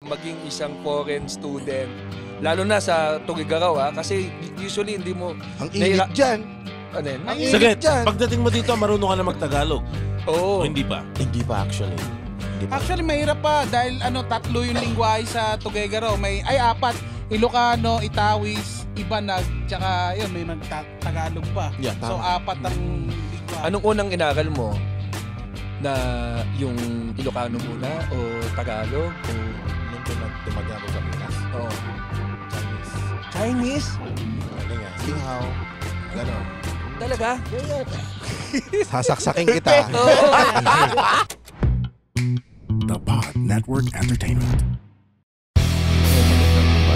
maging isang foreign student, lalo na sa Tugigaraw kasi usually hindi mo... Ang init dyan. Ano yun? Ang init Sige, dyan. pagdating mo dito, marunong ka na mag-Tagalog. Oo. O hindi pa? Hindi pa actually. Actually, mahirap pa dahil tatlo yung lingwahe sa Tuguegarao. Ay, 4. Ilocano, Itawis, Ibanag, tsaka yun, may Tagalog pa. Yeah, So, 4 ang lingwahe. Anong unang inaral mo? Na yung Ilocano muna o Tagalog? O... Nung tumagay ako sa Pinas. Oo. Chinese? Chinese? Ano nga? Singhao. Ganon. Talaga? Sasaksakin kita. The Pod Network Entertainment.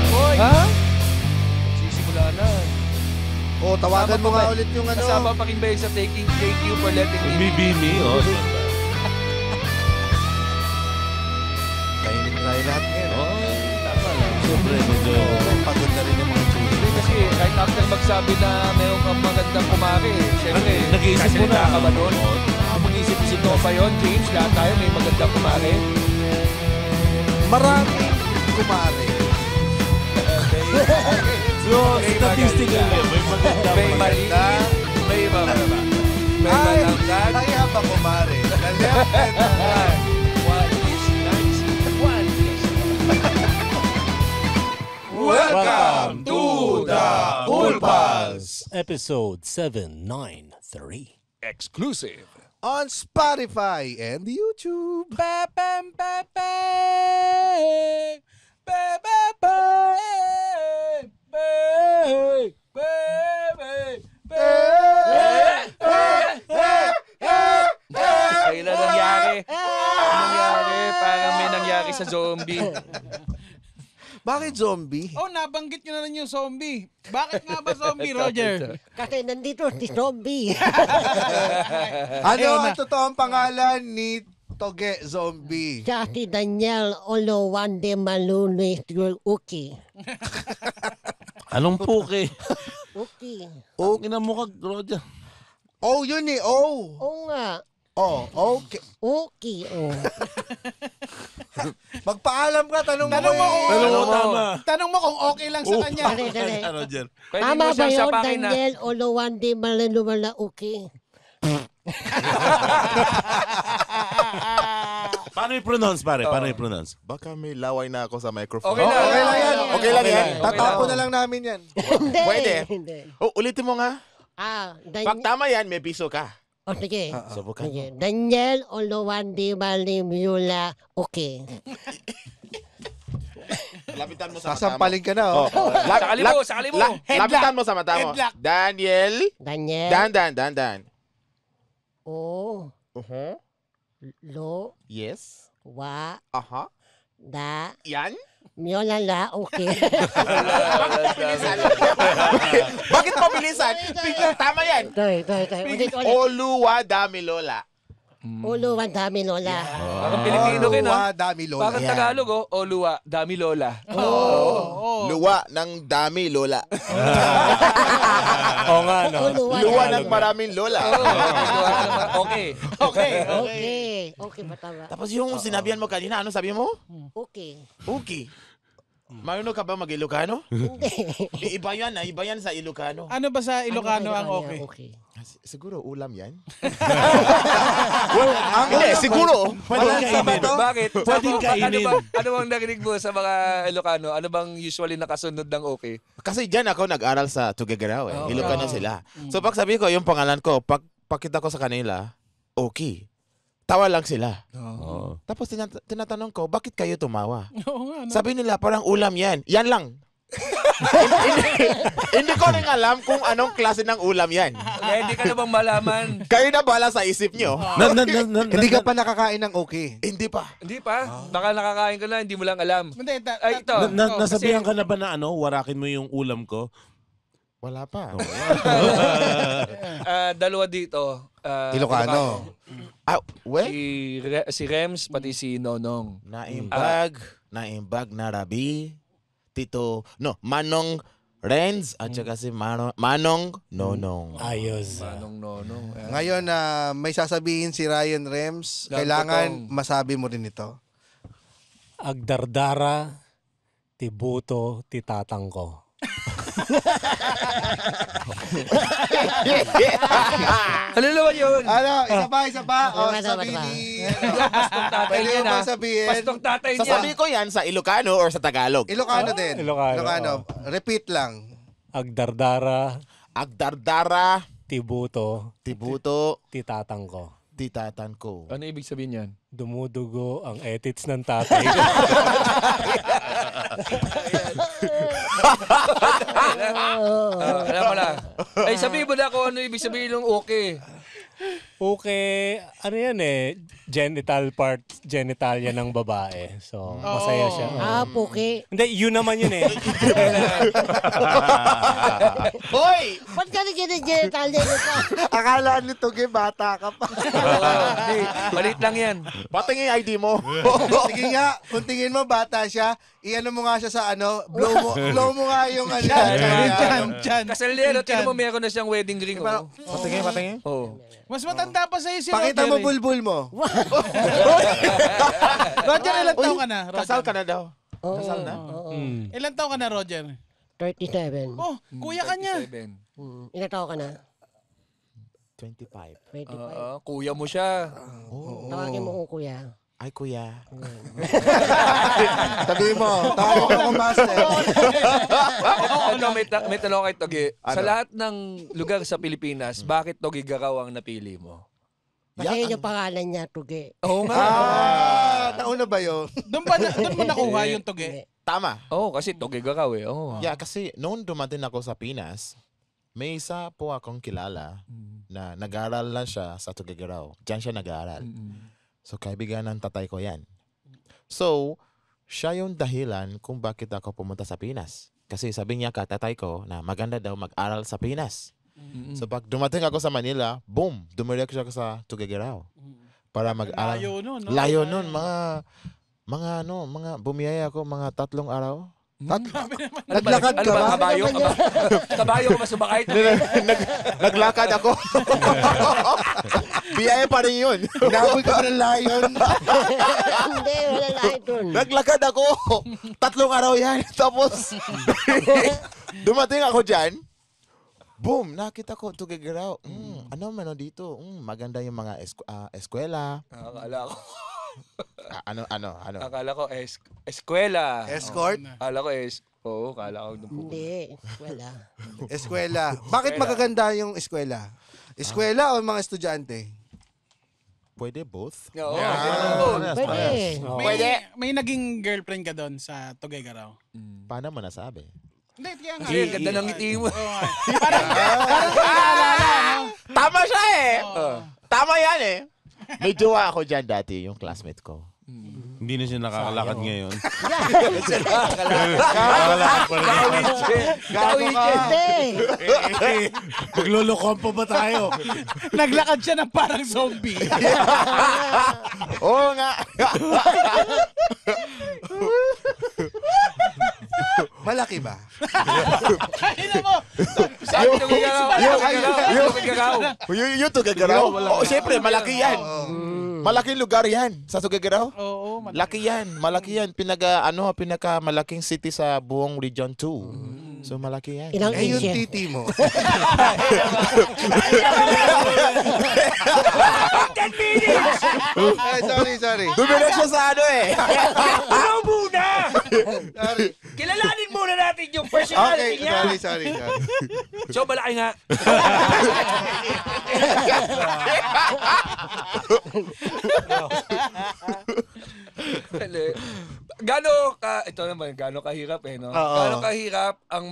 Hoy! Ha? Sisimula na. O, tawagan mo nga ulit yung ano. Kasama pa rin ba yung sa thank you for letting me... Bibini, oh. Kainin tayo lahat ngayon. Oh, tama lang. Siyempre, medyo... Pagod na rin yung mga chuli. Kasi kahit after magsabi na meron kang magandang kumari, syempre, Nag-iisip mo na. ka ba doon? Mag-isip-isip mo ba yun, James? Lahat tayo may magandang kumari. Maraming kumare. So, statistically, may maganda. May mali. May mababa. May Ay, malangkad. kaya ba kumare? The left and the right. One is nice. One is... Welcome to the Cool Pals. Episode 793. Exclusive. On Spotify and YouTube. Ba-bam, ba-bam. Ba-ba-bam. Ba-bam. Ba-bam. Ay, na nangyari. Nangyari. Parang may nangyari sa zombie. Bakit zombie? Oh, nabanggit nyo na rin yung zombie. Bakit nga ba zombie, Roger? Kasi nandito si zombie. Ano ang totoong pangalan ni Toge Zombie? Siya si Daniel Olowande Malunis Uki. Anong puke? Uki. Okay na mo ka, Roger. Oh, yun eh. Oh. Oo nga. Oh, okay. Uki. Oh. Magpaalam ka, tanong mo Tanong mo kung Tanong mo Ano? tama. Tanong mo kung okay lang sa kanya. Dali, dali. Roger. Pwede Tama mo ba siyang yun, sapakin na. Daniel Olowande Malunis Uki? Paano i-pronounce, pare? Paano i-pronounce? Baka may laway na ako sa microphone. Okay lang. Okay lang yan. Okay lang yan. Tatapo na lang namin yan. Hindi. Pwede. Hindi. Oh, ulitin mo nga. Pag Daniel. tama yan, may piso ka. O, sige. Subukan mo. Sige. Daniel Olowande Malunis Uki. Lapitan mo sa mata mo. Sasampalin ka na, oh. Sakali mo. Lapitan mo sa mata mo. Headlock. Daniel. Daniel. Dan. O. Uh-huh. Lo. Yes. Wa. Aha. Da. Yan. Miolala. Uki. Bakit mabilisan? Tama yan. Ito. Ulit. Oluwa dami lola. Ulo, dami lola. Parang Pilipino rin, Luwa, dami lola. Parang Tagalog, Oluwa, dami lola. Oo. Luwa ng dami lola. Oo nga, no? Luwa ng maraming lola. Okay. Okay ba tama? Tapos yung sinabihan mo kanina, ano sabi mo? Okay. Okay. Marunong ka ba mag-Ilocano? Hindi. Iba yan sa Ilocano. Ano ba sa Ilocano ang okay? Okay. Siguro ulam yan. Ang Hindi, siguro. Pwedeng kainin. Bakit? Pwedeng kainin. Ano bang narinig mo sa mga Ilocano? Ano bang usually nakasunod ng okay? Kasi dyan ako nag-aral sa Tuguegarao. Ilocano sila. So pag sabi ko yung pangalan ko, pakita ko sa kanila, okay. Tawa lang sila. Oo. Tapos tinatanong ko, bakit kayo tumawa? Oo nga, no? Sabi nila, parang ulam yan. Yan lang. Hindi ko rin alam kung anong klase ng ulam yan. Kaya hindi ka na bang malaman? Kayo na bala sa isip nyo. Hindi ka pa nakakain ng okay. Hindi pa. Hindi pa. Baka nakakain ka na, hindi mo lang alam. Hindi, Ay, ito. Nasabihan ka na ba na warakin mo yung ulam ko? Wala pa. Dalawa dito. Ilocano. Well, Si Rems, pati si Nonong. naimbag na Rabi, Manong Renz, at saka si Manong Nonong. Ayos. Manong Nonong. Ngayon, may sasabihin si Ryan Rems. Lang Kailangan totoong. masabi mo rin ito. Agdardara, tibuto, titatangko. Ano naman yun? Ano, isa pa. O, Ano, sabi ano, ni... Pastong tatay Pwede niya mo na. ba sabihin? Pastong tatay niya. Sasabihin ko yan sa Ilocano or sa Tagalog. Ilocano din. Ilocano. Repeat lang. Agdardara, Agdardara, tibuto, tibuto, titatangko. titatan ko. Ano ibig sabihin yan? Dumudugo ang edits ng tatay ko. Alam mo na. Ay, sabihin mo na kung ano ibig sabihin ng okay. Okay, ano yan genital part, genitalia ng babae. So, masaya siya. Puki. Hindi, yun naman yun Hoy! Ba't ka na ginigenital nito? Akala ni Toge, bata ka pa. Hindi, malit lang yan. Patingin yung ID mo. Sige nga, kung tingin mo bata siya, i-ano mo nga siya sa blow mo nga yung ano. Chan. Kasaldero, tingnan mo meron na siyang wedding ring. Oh. Patingin. Oh. Mas matanda pa sa'yo si Pakita mo Roger. bulbul mo. Roger, ilan taong ka na? Roger? Kasal ka na daw. Oo. Kasal na? Ilan taong ka na, Roger? 37. Oh, kuya ka niya. 37. Ilan taon ka na? 25. 25. Kuya mo siya. Tawagin mo ko kuya. Ay, kuya. Sabihin mo, tawag ako master. Ito, may tanong kay Toge. Sa lahat ng lugar sa Pilipinas, bakit Toge Garaw ang napili mo? Kasi yun yung pangalan niya, Tugi. Oo nga. Nauna ba yun? Doon mo nakuha yung tugi. Tama. Oo, kasi Toge Garaw eh. Oo. Yeah, kasi noon dumating ako sa Pinas, may isa po akong kilala na nag-aaral lang siya sa Tuguegarao. Diyan siya nag-aaral. So, kaibigan ng tatay ko yan. So, siya yung dahilan kung bakit ako pumunta sa Pinas. Kasi sabi niya ka tatay ko na maganda daw mag-aral sa Pinas. So, pag dumating ako sa Manila, boom, dumiretso siya sa Tuguegarao. Para mag-aral. Layo nun, no? Layo nun, mga bumiyaya ako mga 3 araw. Naglakad Ano ka ba? ba? Kabayo? Kabayo ka ba sumakay? Naglakad ako. Biyaya pa rin yun. Inaboy ka ba ng lion? Hindi, wala lahat dun. Naglakad ako. 3 araw yan. Tapos, dumating ako dyan. Boom, nakita ko Tuguegarao. Ano man dito? Maganda yung mga eskwela. Akala ko. Ano? Akala ko eskwela. Escort? Akala ko Oo, akala ko. Hindi, wala. Eskwela. Bakit magaganda yung eskwela? Eskwela o mga estudyante? Pwede both. Oo. Pwede. May naging girlfriend ka doon sa Tuguegarao. Paano mo nasabi? Hindi, kaya nga. Kasi ganda ng ngiti mo. Parang Tama siya eh. Oh. Tama yan eh. May jowa ako dyan dati, yung classmate ko. Hindi na siya nakakalakad ngayon. Hindi. Maglulukom pa ba tayo? naglakad siya ng parang zombie. Oo nga. Malaki ba? Ayun mo. Sabi ng Garaw. Yung Tuguegarao. Oo, syempre, malaki yan. Malaking lugar yan sa Tuguegarao. Oo, Laki yan. Malaki yan. Pinaka malaking city sa buong Region 2. So, malaki yan. Ilang Eh, yung inches? titi mo. 10 minutes! Ay, sorry. Dumiretso siya sa ano eh. Ano muna? Sorry. Kilalanin muna natin yung Okay, personality niya. sorry. So, malaki nga. Gano kahirap no? Gano kahirap ang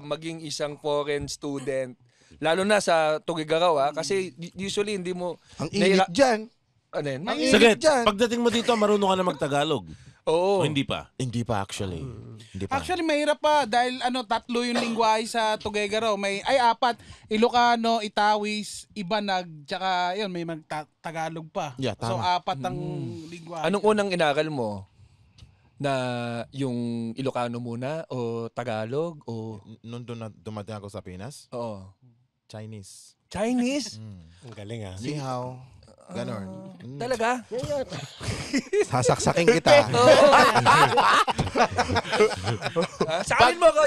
maging isang foreign student lalo na sa Tuguegarao kasi usually hindi mo Ang init dyan. Ano yun? Ang init Saglit, dyan. pagdating mo dito, marunong ka na magtagalog. Oo. O hindi pa? Hindi pa actually. Hindi pa. Actually, mahirap pa dahil 3 yung lingwahe sa Tuguegarao. May 4, Ilocano, Itawis, Ibanag, tsaka yun, may Tagalog pa. Yeah, So, tama. 4 ang lingwahe. Anong unang inaral mo? Na yung Ilocano muna o Tagalog o Nung dumating ako sa Pinas, oo. Chinese. Chinese? Ang galing ah. Ni hao. Ganon. Talaga? Ngayon, Sasaksakin kita. Sa akin mo ko.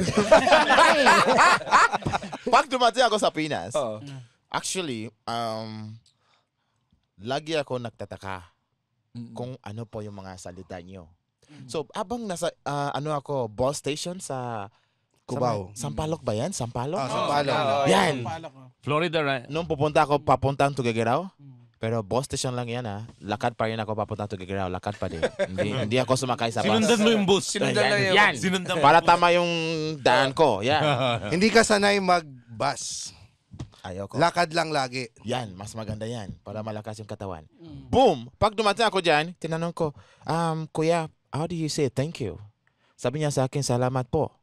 Pag dumating ako sa Pinas, Oo. actually, lagi ako nagtataka kung ano po yung mga salita nyo. So, abang nasa, bus station sa Cubao. Sampaloc ba yan? Sampaloc? Sampaloc. Yan. Florida, right? Nung pupunta ako papuntang Tuguegarao, pero bus station lang yan Lakad pa rin ako papuntang Tuguegarao. Lakad pa din. hindi ako sumakay sa bus. Sinundan mo yung bus. Sinundan lang yung- Yan. Sinundan mo. Para tama yung daan ko. Yan. Hindi ka sanay mag-bus. Ayoko. Lakad lang lagi. Yan, mas maganda yan para malakas yung katawan. Boom! Pag dumating ako dyan, tinanong ko, Kuya, how do you say thank you? Sabi niya sa akin, salamat po.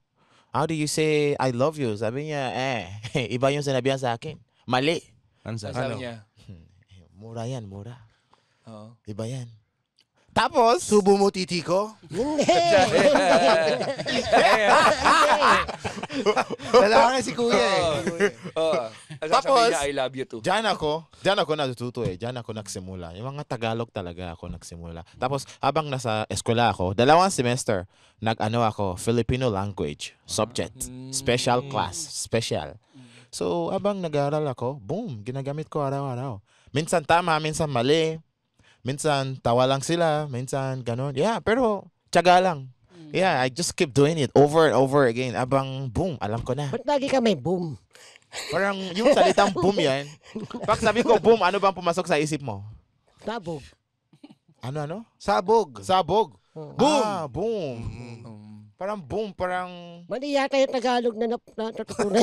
How do you say I love you? Sabi niya, iba yung sinabihan sa akin. Mali. Ang sabi niya. Mura yan, mura. Oo. Iba yan. Tapos, Subo mo titi ko? hindi. Lalaki si kuya eh. Oo. Tapos, Tapos, niya, I love you too. Diyan ako natututo eh. Diyan ako nagsimula. Yung mga Tagalog talaga ako nagsimula. Tapos, habang nasa eskwela ako, 2 semester, nag-ano ako, Filipino language, subject, special class, special. So, habang nag-aaral ako, boom, ginagamit ko araw-araw. Minsan tama, minsan mali. Minsan tawa lang sila, minsan ganun. Yeah, pero tiyaga lang. Yeah, I just keep doing it over and over again. Abang, boom, alam ko na. Ba't lagi ka may boom? Parang yung salitang boom yan. Pag sabi ko boom, ano bang pumasok sa isip mo? Sabog. Ano? Sabog. Sabog. Boom. Boom. Parang boom, parang... Mali yata yung Tagalog na natutunan.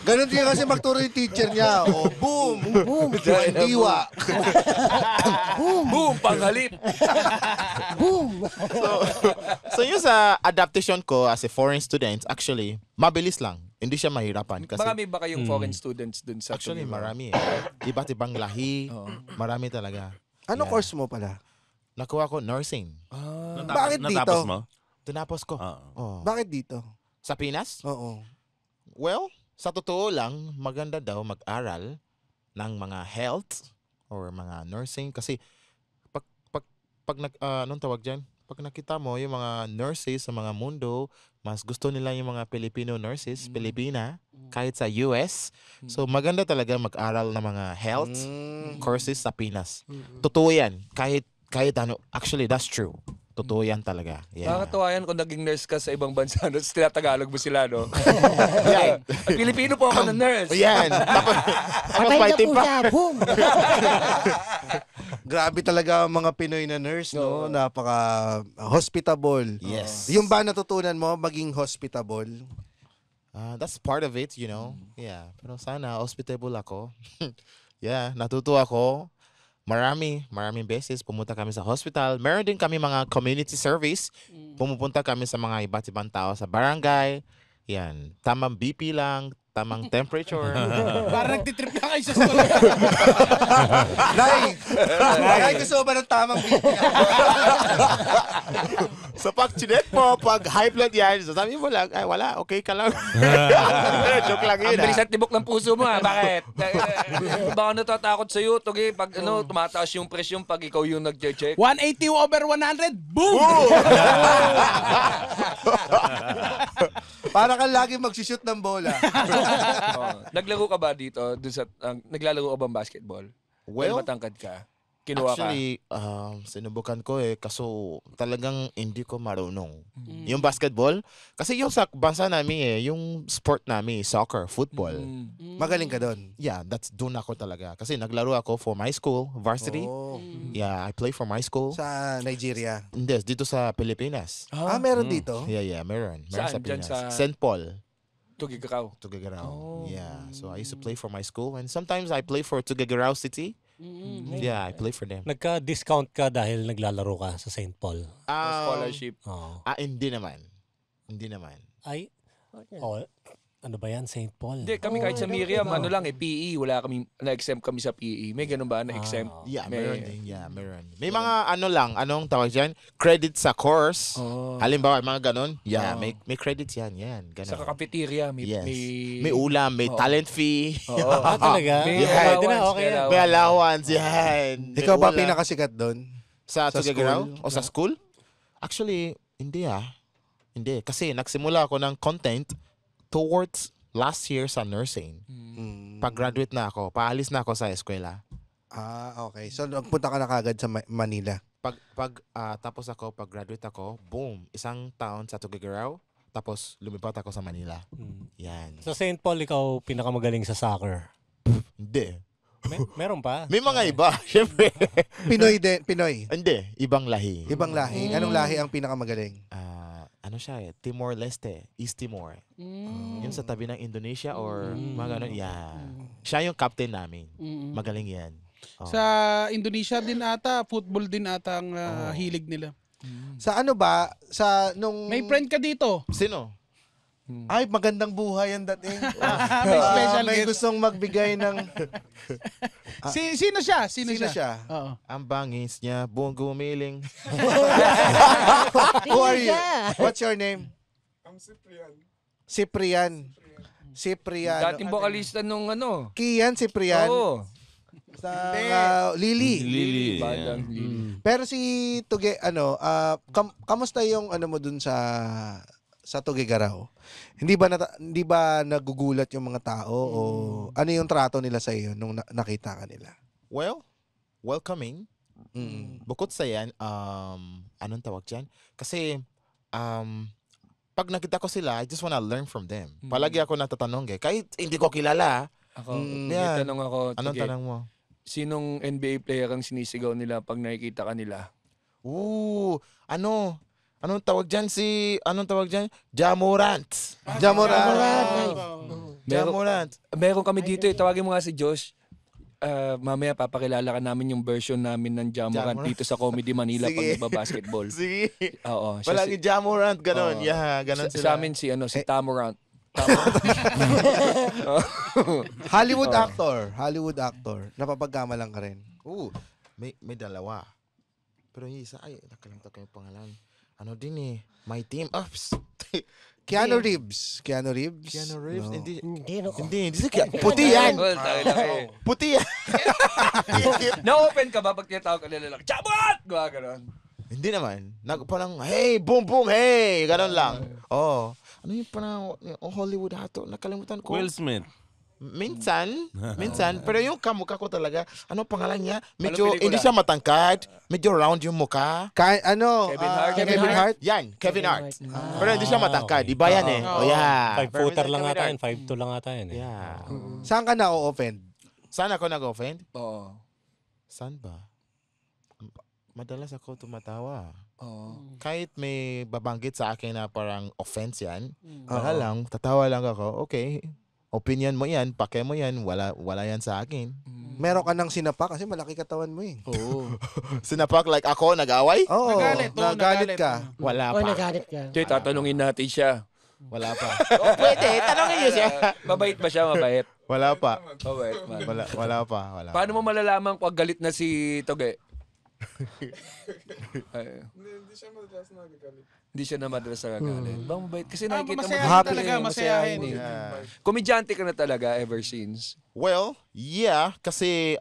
Ganon din kasi magturo yung teacher niya. O, boom. Boom. Diwa. Boom! Panghalip! Boom. So yung sa adaptation ko as a foreign student, actually, mabilis lang. Hindi siya mahirapan. Kasi Marami ba kayong foreign students dun sa actually, Tuguegarao? marami Iba't ibang lahi. Marami talaga. Ano Yeah. course mo pala? Nakuha ko nursing. Bakit dito? Natapos mo? Tinapos ko. Oo. Oh. Bakit dito? Sa Pinas? Oo. Well, sa totoo lang, maganda daw mag-aral ng mga health or mga nursing kasi pag anong tawag diyan? Pag nakita mo yung mga nurses sa mga mundo, mas gusto nila yung mga Filipino nurses, Pilipina, kahit sa US. So maganda talaga mag-aral ng mga health courses sa Pinas. Totoo yan. Kahit ano, actually that's true. Totoo yan talaga. Yeah. Nakakatawa yan kung naging nurse ka sa ibang bansa, no? Tinatagalog mo sila, no? Yan. Pilipino po ako na nurse. Yan. Tapos Patay may na tip po pa. siya. Boom. Grabe talaga ang mga Pinoy na nurse, no? Napaka hospitable. Yes. Yung ba natutunan mo maging hospitable? That's part of it, you know. Yeah. Pero sana hospitable ako. Yeah, natuto ako. Maraming beses pumunta kami sa hospital. Meron din kami mga community service. Pumupunta kami sa mga iba't ibang tao sa barangay. Yan. Tamang BP lang, tamang temperature. Parang nagtitrip na kayo sa school. Nay, gusto mo ba ng tamang BP? So pag chinek mo, pag high blood yan, so sabi mo lang, ay wala, okay ka lang. Joke lang Ang yun bilis at tibok ng puso mo, ha? Bakit? Baka natatakot sa'yo, Tugi, pag tumataas yung presyon pag ikaw yung nag-check. 180 over 100. Boom! Para kang lagi magsishoot ng bola. Naglaro ka ba dito? Naglalaro ka bang basketball? Well, matangkad ka? Kinuha ka? actually, sinubukan ko kaso talagang hindi ko marunong. Yung basketball, kasi yung sa bansa namin yung sport namin, soccer, football. Magaling ka doon. Yeah, doon ako talaga. Kasi naglaro ako for my school, varsity. Oh. Yeah, I play for my school. Sa Nigeria. Hindi, dito sa Pilipinas. Meron dito? Yeah, meron. Meron Saan? sa Dyan Pilipinas. sa- St. Paul. Tuguegarao. Tuguegarao. Yeah. So I used to play for my school and sometimes I play for Tuguegarao City. Yeah, I play for them. Nagka-discount ka dahil naglalaro ka sa St. Paul. Scholarship. Oo. Hindi naman. Hindi naman. Ay, oh, Ano ba yan? St. Paul? Hindi, kami kahit sa Miriam, ano lang PE, wala kami, na-exempt kami sa PE. May ganun ba, na-exempt? Yeah, May- meron din. Yeah, meron. May mga ano lang, anong tawag dyan? Credit sa course. Oh. Halimbawa, mga ganon. Yeah, may credits yan. Yan, Sa ganon. cafeteria, Yes. may May ulam, may Oo. talent fee. Oo. Talaga? May Yeah. Pwede na, allowance, okay na. May allowance, yan. May Ikaw ba ulam. pinakasikat doon? Sa Sa Tuguegarao? school? O sa school? Actually, hindi Hindi. Kasi nagsimula ako ng content towards last year sa nursing. Pag-graduate na ako, paalis na ako sa eskwela. Okay. So, nagpunta ka na kagad sa Manila. Tapos ako, pag-graduate ako, boom, isang taon sa Tuguegarao, tapos lumipat ako sa Manila. Yan. Sa St. Paul, ikaw pinakamagaling sa soccer. Hindi. Meron pa? May mga iba, syempre. Pinoy din, Pinoy. Hindi, ibang lahi. Ibang lahi. Anong lahi ang pinakamagaling? Ano siya Timor-Leste, East Timor. Yun sa tabi ng Indonesia or mga ganun. Yeah. Siya yung captain namin. Magaling yan. Oh. Sa Indonesia din ata, football din ata ang hilig nila. Sa ano ba? Sa nung... May friend ka dito. Sino? Ay, magandang buhay ang dating. May special may guest. gustong magbigay ng... Sino siya? Sino siya? Oo. Ang bangis niya, buong gumiling. Who are you? What's your name? I'm Cyprian. Cyprian. dating vocalista nung ano. Kian Cyprian. Oo. Sa Lily. Lily. Bandang Lily. Pero si Tuge, kamusta yung ano mo dun sa Tuguegarao? Hindi ba nagugulat yung mga tao o ano yung trato nila sa iyo nung nakita ka nila? Well, welcoming. Bukod sa yan, anong tawag dyan? Kasi, pag nakita ko sila, I just wanna learn from them. Palagi ako natatanong kahit hindi ko kilala. Ako, may yan. tanong ako. Anong Tuge, tanong mo? sinong NBA player ang sinisigaw nila pag nakikita ka nila? Anong tawag dyan Ja Morant. Meron kami dito tawagin mo nga si Josh. Mamaya papakilala ka namin yung version namin ng Jamorant Jamorant. dito sa Comedy Manila pag Sige. nagbabasketball. Sige. Oo. Palagi Ja Morant, ganon. Oo. Yeah, ganon Sa sila. amin si Tamorant. Hollywood actor. Napapagkamalan ka rin. May dalawa. Pero yung isa, nakalimutan ko yung pangalan. Ano din My Team Ups. Keanu Reeves. Keanu Reeves? No. Hindi. Hindi, no. Hindi. Puti yan. Well, tayo lang Puti yan. Na-open ka ba pag tinatawag ka nila lang? Jamorant! Gawa ganon. Hindi naman. Parang, hey, boom, boom, hey. Ganon lang. Ano yung parang Hollywood hato? Nakalimutan ko. Will Smith. Minsan. Pero yung kamukha ko talaga, ano pangalan niya? Medyo, pelikula? hindi siya matangkad. Medyo round yung mukha. Kevin Hart. Kevin Hart? Yan, Kevin Hart. Pero hindi siya matangkad. okay. Iba yan yeah. 5-footer lang Kevin ata Hart. yan. 5'2 lang ata yan. Yeah. Saan ka na-offend? Saan ako nag-offend? Oo. Saan ba? Madalas ako tumatawa. Oo. Kahit may babanggit sa akin na parang offense yan, wala lang, tatawa lang ako. Okay, opinion mo yan, pake mo yan, wala yan sa akin. Meron ka ng sinapa kasi malaki katawan mo eh. Oo. Sinapak like ako, nag-away? Oo, Nagalit, nagalit ka. Wala O, pa. nagalit ka. Jay, tatanungin natin siya. Wala pa. Pwede, tanongin niyo siya. Mabait ba siya? Mabait. Wala pa. Mabait man. Wala pa. Paano mo malalaman kung galit na si Toge? Hindi siya na madalas nagagalit. Bang mabait. Kasi nakikita mo masayahin happy talaga, eh, masayahin. Yeah. Komedyante ka na talaga ever since. Well, yeah, kasi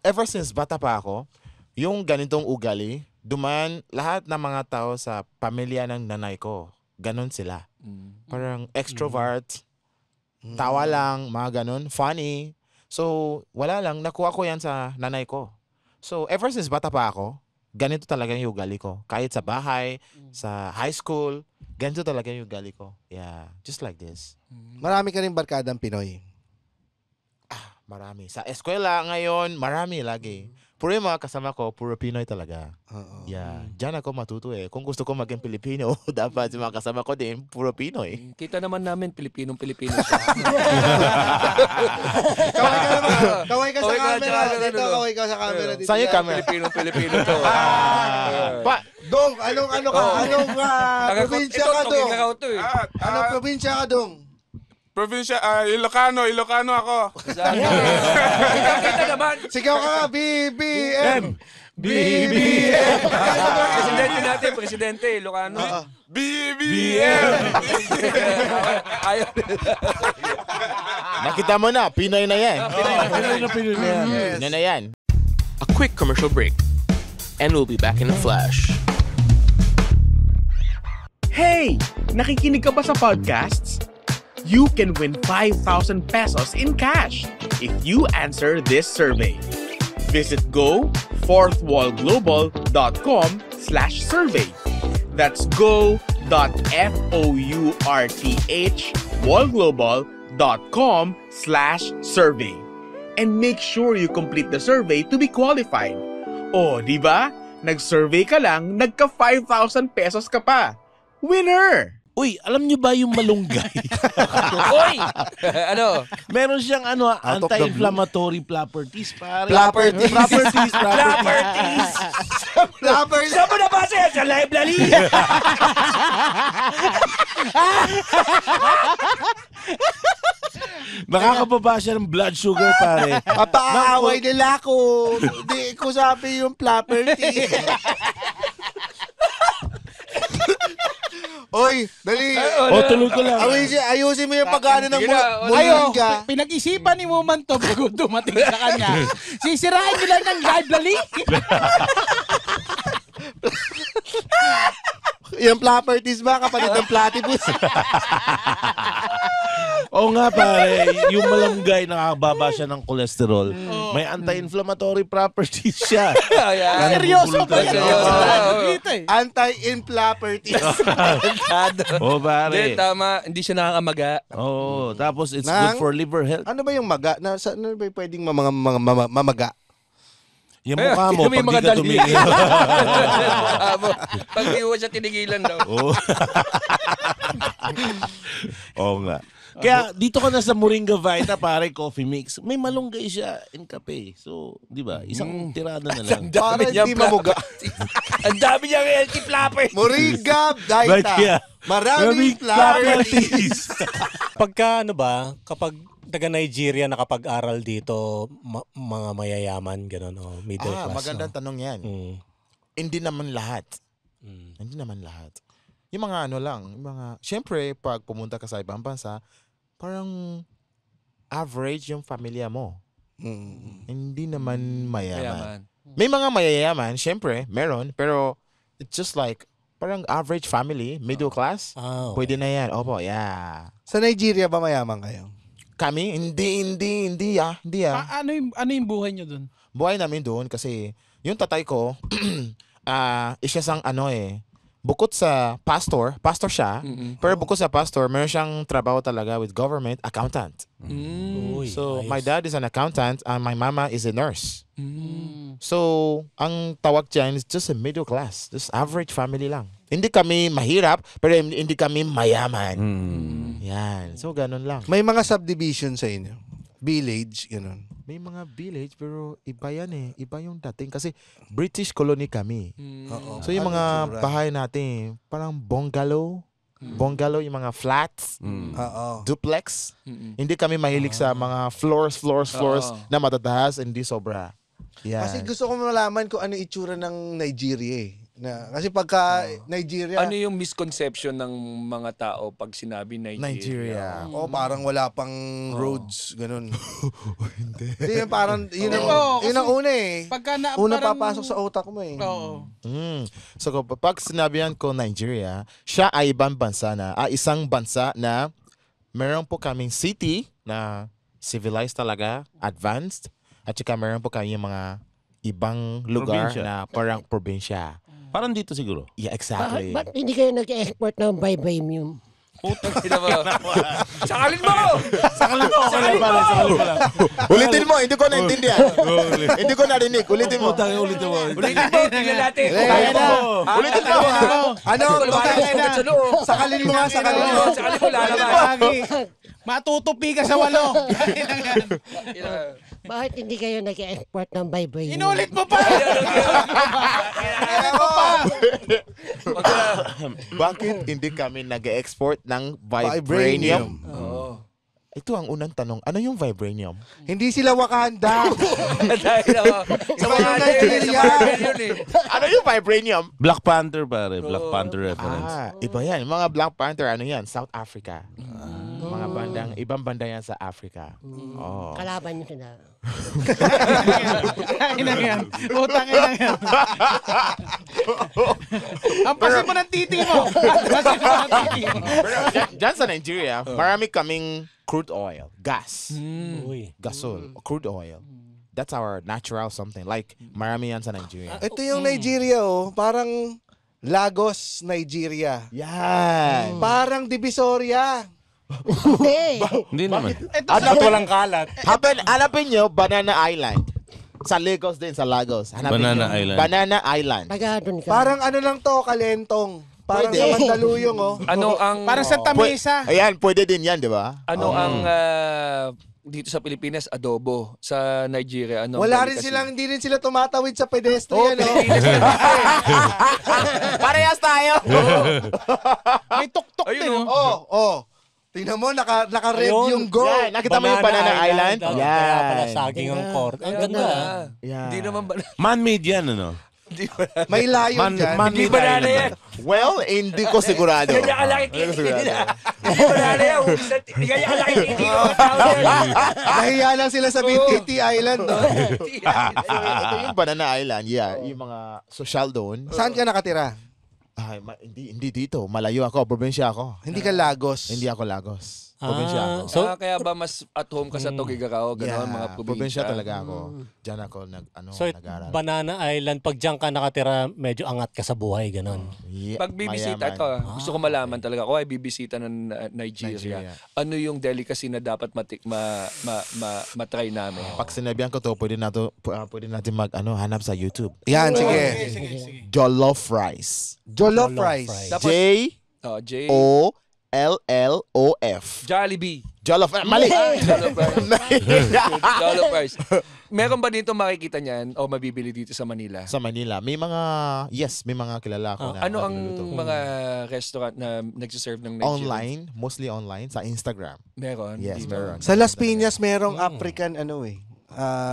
ever since bata pa ako, yung ganitong ugali, duman lahat ng mga tao sa pamilya ng nanay ko. Ganon sila. Parang extrovert, tawa lang, mga ganon, funny. So, wala lang, nakuha ko yan sa nanay ko. So, ever since bata pa ako, ganito talaga yung ugali ko. Kahit sa bahay, sa high school, ganito talaga yung ugali ko. Yeah, just like this. Marami ka rin barkadang Pinoy. Marami. Sa eskwela ngayon, marami lagi. Puro yung mga kasama ko, puro Pinoy talaga. Oo. Yeah. Diyan ako matuto eh. Kung gusto ko maging Pilipino, dapat yung mga kasama ko din, puro Pinoy. Kita naman namin, Pilipinong-Pilipino siya. Kaway ka sa Kaway ka, camera. tsaka Dito, ano. kaway ka sa camera. Dito. Saan yung Yan. camera? Pilipinong-Pilipino to. Dong, anong ka? Anong probinsya ka, Dong? Ito, to eh. Anong probinsya ka, Dong? Probinsya, Ilocano ako. Kita naman. Sigaw ka nga, BBM! BBM! Presidente natin, presidente, Ilocano. BBM! Ayaw. Nakita mo na, Pinoy na yan. Pinoy Pinoy na yan. A quick commercial break, and we'll be back in a flash. Hey! Nakikinig ka ba sa podcasts? You can win 5,000 pesos in cash if you answer this survey. Visit go4thwallglobal.com/survey. That's go.fourthwallglobal.com/survey. And make sure you complete the survey to be qualified. O, di ba? Nag-survey ka lang, nagka 5,000 pesos ka pa. Winner! Uy, alam nyo ba yung malunggay? Oy! Ano? Meron siyang Out of the anti-inflammatory properties, pare. Properties. Properties. Saan mo nabasa yan? Sa library? Nakakababa siya ng blood sugar, pare. Papaaway nila ako. Hindi ko sabi yung property. Oy, dali. Tuloy ko lang. Ayusin mo yung pag-ano ng Ayo, moringa. pinag-isipan ni Muman to bago dumating sa kanya. Sisirain nila ng library. Yung properties ba kapatid ng platypus? Oo nga, pare. Yung malunggay, nakakababa siya ng cholesterol. May anti-inflammatory properties siya. Seryoso ba yan? Anti-inflammatories. Oo, pare. Hindi, tama. Hindi siya nakakamaga. Oo. Tapos, it's good for liver health. Ano ba yung maga? Ano ba yung pwedeng mamaga? Yung mukha mo, may pag di mga ka daliri. tumingin. Pag di mo siya tinigilan daw. Oo nga. Kaya dito ka na sa Moringa Vita, pare, coffee mix. May malunggay siya in kape. So, di ba? Isang tirada na lang. Para hindi mamuga. Ang dami niyang healthy flapper. Moringa Right, Vita. yeah. Maraming properties. Pagka kapag taga Nigeria nakapag-aral dito, mga mayayaman, gano'n, o middle class. Magandang tanong yan. Hindi naman lahat. Hindi naman lahat. Yung mga syempre, pag pumunta ka sa ibang bansa, parang average yung pamilya mo. Hindi naman mayaman. May mga mayayaman, syempre, meron, pero it's just like, parang average family, middle class, pwede na yan. Opo, yeah. Sa Nigeria ba mayaman kayo? Kami? Hindi. Ano yung buhay nyo dun? Buhay namin doon kasi yung tatay ko, isa siyang bukod sa pastor siya, pero bukod sa pastor, meron siyang trabaho talaga with government, accountant. So, my dad is an accountant and my mama is a nurse. So, ang tawag dyan is just a middle class, just average family lang. Hindi kami mahirap, pero hindi kami mayaman. Yan. So, ganun lang. May mga subdivision sa inyo? Village, gano'n? May mga village, pero iba yan eh. Iba yung dating. Kasi British colony kami. So, yung mga bahay natin, parang bungalow. Bungalow, yung mga flats. Duplex. Hindi kami mahilig sa mga floors na matataas. Hindi sobra. Yan. Kasi gusto ko malaman kung ano itsura ng Nigeria eh. Kasi pagka Nigeria... Ano yung misconception ng mga tao pag sinabi Nigeria? Parang wala pang roads, ganun. Hindi. Parang, yun ang una eh. Una papasok sa utak mo eh. So, pag sinabihan ko Nigeria, siya ay isang bansa na meron po kaming city na civilized talaga, advanced, at saka meron po kami mga ibang lugar na parang probinsya. Parang dito siguro. Yeah, exactly. Ba't hindi kayo nag-export ng vibranium? Sakalin mo! Sakalin mo! Ulitin mo, hindi ko naintindihan. Hindi ko narinig. Ulitin mo. Ulitin mo, tingnan natin. Ulitin mo. Ano? Sakalin mo nga, sakalin mo. Sakalin mo, lalabas. Matutupi ka sa 8. Bakit hindi kayo nag-export ng vibranium? Inulit mo pa! Bakit hindi kami nag-export ng vibranium? ito ang unang tanong. Ano yung vibranium? Hindi sila Wakanda. Dahil sa mga Nigeria. yun eh. Ano yung vibranium? Black Panther pare, Black Panther reference. Iba yan. Mga Black Panther, ano yan? South Africa. Mga bandang, ibang banda yan sa Africa. Oh. Kalaban niyo sila. Ina yan. Utang ina yan. Ang pasin mo ng titi mo. Pasin mo ng titi mo. Diyan sa Nigeria, marami kaming crude oil, gas, Uy. gasol, crude oil. That's our natural something. Like, marami yan sa Nigeria. Ito yung Nigeria, parang Lagos, Nigeria. Yan. Parang Divisoria. Hindi naman. At walang kalat. Hanapin nyo, Banana Island. Sa Lagos din, sa Lagos. Hanapin Banana nyo. Island. Banana Island. Taga-doon ka. Parang ano lang to, Kalentong. Parang Pwede. sa Mandaluyong, Ano ang Para sa Tamesa. Ayan, pwede din yan, di ba? ano ang dito sa Pilipinas adobo, sa Nigeria ano? Wala rin delicacy? silang, hindi rin sila tumatawid sa pedestrian. Parehas tayo. May tuktok din. Ayun, Oh. Tingnan mo, naka-red Ayun. yung go. Yan, nakita mo yung Banana Island? Kaya pala Yan. saging ang court. Ang Kaya ganda. nga. Yeah. Hindi naman ba Man-made yan, ano? May layon dyan. Hindi banana yan. Well, hindi ko sigurado. Kanya kalaki Hindi ko sigurado. Hindi banana yan. Kanya kalaki titi ko. Nahiya lang sila sa BTT Island, no? So, ito yung Banana Island. Yeah, yung mga social doon. Saan ka nakatira? Ay, hindi dito. Malayo ako. Probinsya ako. Hindi ka Lagos. Hindi ako Lagos. Probinsya ako. So, Kaya ba mas at home ka sa Tugigaraw, gano'n, mga probinsya probinsya? talaga ako. Diyan ako nag-aral. Banana Island, pag diyan ka nakatira, medyo angat ka sa buhay, ganon. Yeah, Pag bibisita, mayaman. ito, gusto ko malaman talaga, kung ay bibisita ng Nigeria, ano yung delicacy na dapat matry namin? Pag sinabihan ko to, pwede natin hanap sa YouTube. Yan, sige. Jollof rice. Jollof rice. Tapos, J. J-O-L-L-O-F. Jollibee. Jollof. Mali. Jollof rice. Jollof rice. Meron ba dito makikita niyan o mabibili dito sa Manila? Sa Manila, may mga kilala ko na Ano ang nagluluto. mga restaurant na nagsiserve ng Nigerian? Online, mostly online, sa Instagram. Meron? Yes, Dito. meron. Sa Las Piñas, merong African,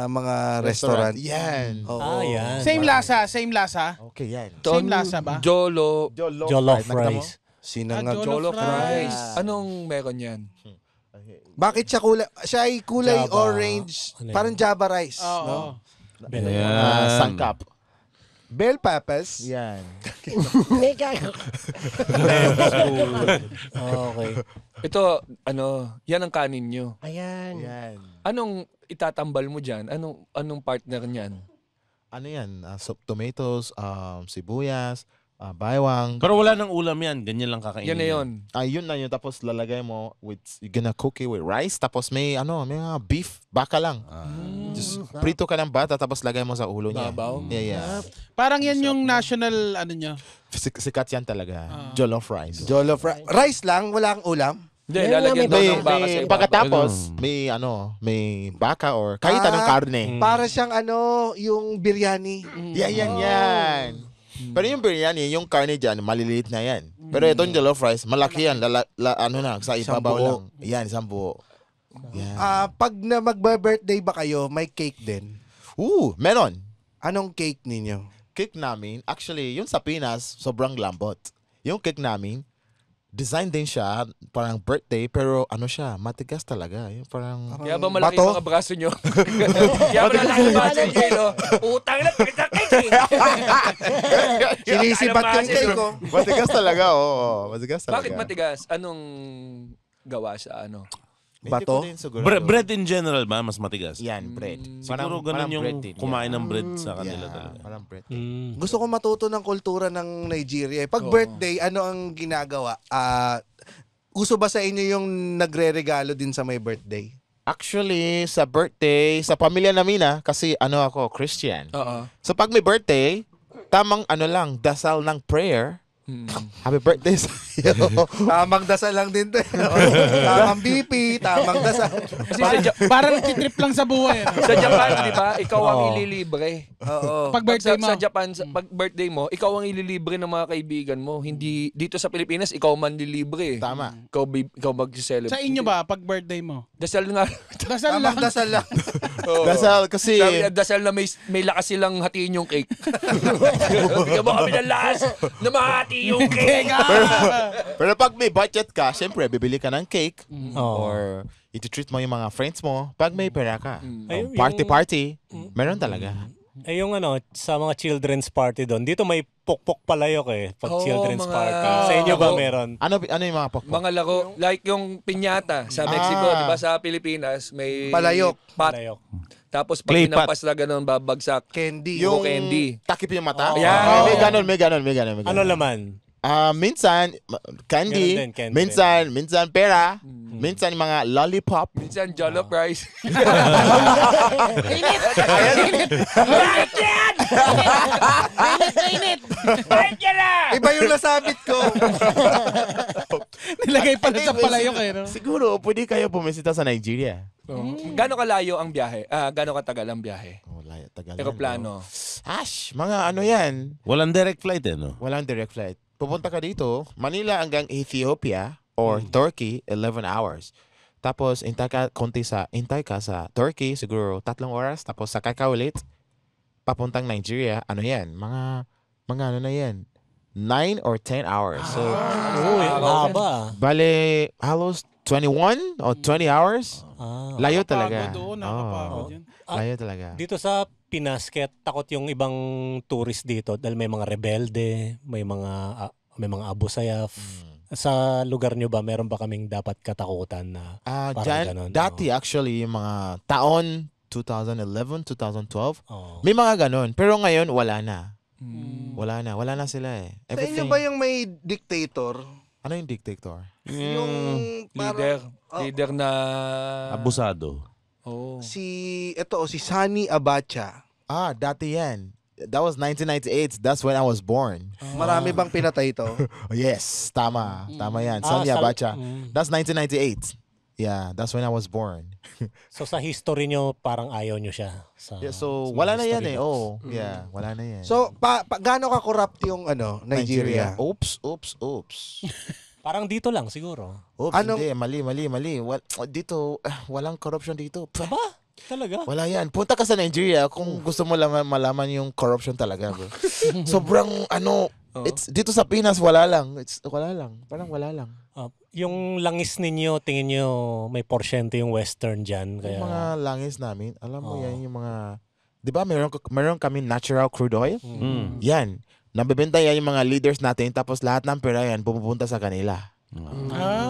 mga restaurant. Yan. Oo. yan. Same lasa, same lasa. Okay, yan. Same lasa ba? Jollof rice. Sinangag. Jollof rice. rice. Anong meron yan? Bakit siya kulay? Siya ay kulay Java. orange. Ano yun? Parang Java rice. Oo. No? Sangkap. Bell peppers. Yan. May gago. Okay. Ito, yan ang kanin nyo. Ayan. Yan. Anong itatambal mo dyan? Anong partner niyan? Ano yan? Tomatoes, sibuyas, baywang. Pero wala nang ulam yan. Ganyan lang kakainin. Yan na yun. Yun na yun. Tapos lalagay mo you're gonna cook it with rice. Tapos may beef, baka lang. Just prito ka ng bata tapos lagay mo sa ulo niya. Babaw? Yeah. Parang yan yung national, nyo. Sikat yan talaga. Jollof rice. Jollof rice. Rice lang, wala kang ulam. Hindi, lalagyan daw ng baka sa iba. Pagkatapos, may baka or kahit anong karne. Para siyang yung biryani. Yan. Pero yung biryani, yung karne dyan, maliliit na yan. Pero itong jollof rice, malaki yan. Sa ibabaw lang. Yan, isang buo. Yan. Pag na magba-birthday ba kayo, may cake din. Meron. Anong cake ninyo? Cake namin, actually, yung sa Pinas, sobrang lambot. Yung cake namin, design din siya, parang birthday, pero matigas talaga. Yung parang... Kaya ba malaki Bato? yung mga braso nyo? Kaya ba malaki yung braso nyo, no? Utang na, pagkakake! Sinisibat yung cake, oh. Matigas talaga, oo. Matigas talaga. Bakit matigas? Anong gawa sa Bato? Bread in general ba? Mas matigas? Yan, bread. Siguro ganun yung kumain ng bread sa kanila talaga. Parang bread. Gusto ko matuto ng kultura ng Nigeria. Pag birthday, ano ang ginagawa? Uso ba sa inyo yung nagre-regalo din sa may birthday? Actually, sa birthday, sa pamilya namin kasi ako, Christian. Oo. So pag may birthday, tamang dasal ng prayer, Happy birthday sa'yo. Tamang dasal lang din to. Tamang BP, tamang dasal. Kasi Parang nagtitrip lang sa buhay. sa Japan, di ba, ikaw ang ililibre. Oo. Pag birthday mo. Sa Japan, pag birthday mo, ikaw ang ililibre ng mga kaibigan mo. Hindi, dito sa Pilipinas, ikaw man lilibre. Tama. Ikaw mag-celebrate. Sa inyo ba, pag birthday mo? Dasal nga. Dasal lang. Tamang dasal lang. Oo. Dasal kasi... Dasal na may lakas silang hatiin yung cake. Bigyan mo kami ng lakas na mahati yung cake. Pero pag may budget ka, syempre, bibili ka ng cake Oo. or iti-treat mo yung mga friends mo pag may pera ka. Ay, O party, meron talaga. Eh yung sa mga children's party doon, dito may pukpok palayok pag Oo, children's mga- party. Sa inyo ba Oo. meron? Ano yung mga pokpok? Mga laro, like yung piñata sa Mexico, di ba, sa Pilipinas, may Palayok. Pot. Palayok. Tapos pag Clay pot. pinampas na ganun, babagsak. Candy. Yung candy. takip yung mata? Yan. May ganon. Ano laman? Minsan, candy. Ganun din, candy Minsan pera. Minsan yung mga lollipop. Minsan jollof rice. Iba yung nasabit ko. Nilagay pala sa palayok no? Siguro, pwede kayo bumisita sa Nigeria. Gano'ng kalayo ang biyahe? Gano'ng katagal ang biyahe? Wala, tagal yan, Aeroplano. Ash, mga ano yan. Walang direct flight no? Walang direct flight. Pupunta ka dito, Manila hanggang Ethiopia or Turkey, 11 hours. Tapos, intay ka sa Turkey, siguro 3 oras. Tapos, sakay ka ulit. Papuntang Nigeria, ano yan? Mga ano na yan? 9 or 10 hours. So, Uy, haba. bale, halos 21 or 20 hours. Layo talaga. Nakapagod doon, nakapagod yan. Layo talaga. Dito sa Pinas, kaya takot yung ibang tourist dito dahil may mga rebelde, may mga Abu Sayyaf. Sa lugar nyo ba, meron ba kaming dapat katakutan na parang Dyan, ganon? dati actually, yung mga taon 2011, 2012, Oo. may mga ganon. Pero ngayon, wala na. Wala na sila eh. Sa inyo ba yung may dictator? Ano yung dictator? Yung Leader. Leader na... Abusado. Oh. si Sani Abacha. Dati yan. That was 1998. That's when I was born. Marami bang pinatay to? Yes, tama. Tama yan. Sani Abacha. That's 1998. Yeah, that's when I was born. So sa history nyo, parang ayaw nyo siya. Yeah, so sa wala na yan history eh. books. Yeah, wala na yan. So, gaano ka corrupt yung Nigeria? Oops. Parang dito lang siguro. Oops, hindi. Mali. Dito, walang corruption dito. Ba? Talaga? Wala yan. Punta ka sa Nigeria kung gusto mo malaman yung corruption talaga, bro. Sobrang it's dito sa Pinas wala lang. Parang wala lang. Yung langis ninyo, tingin nyo may porsyento yung western dyan. Kaya... Yung mga langis namin, alam mo yan yung mga... Di ba meron kami natural crude oil? Yan. Nabibenta yan yung mga leaders natin tapos lahat ng pera yan pupunta sa kanila.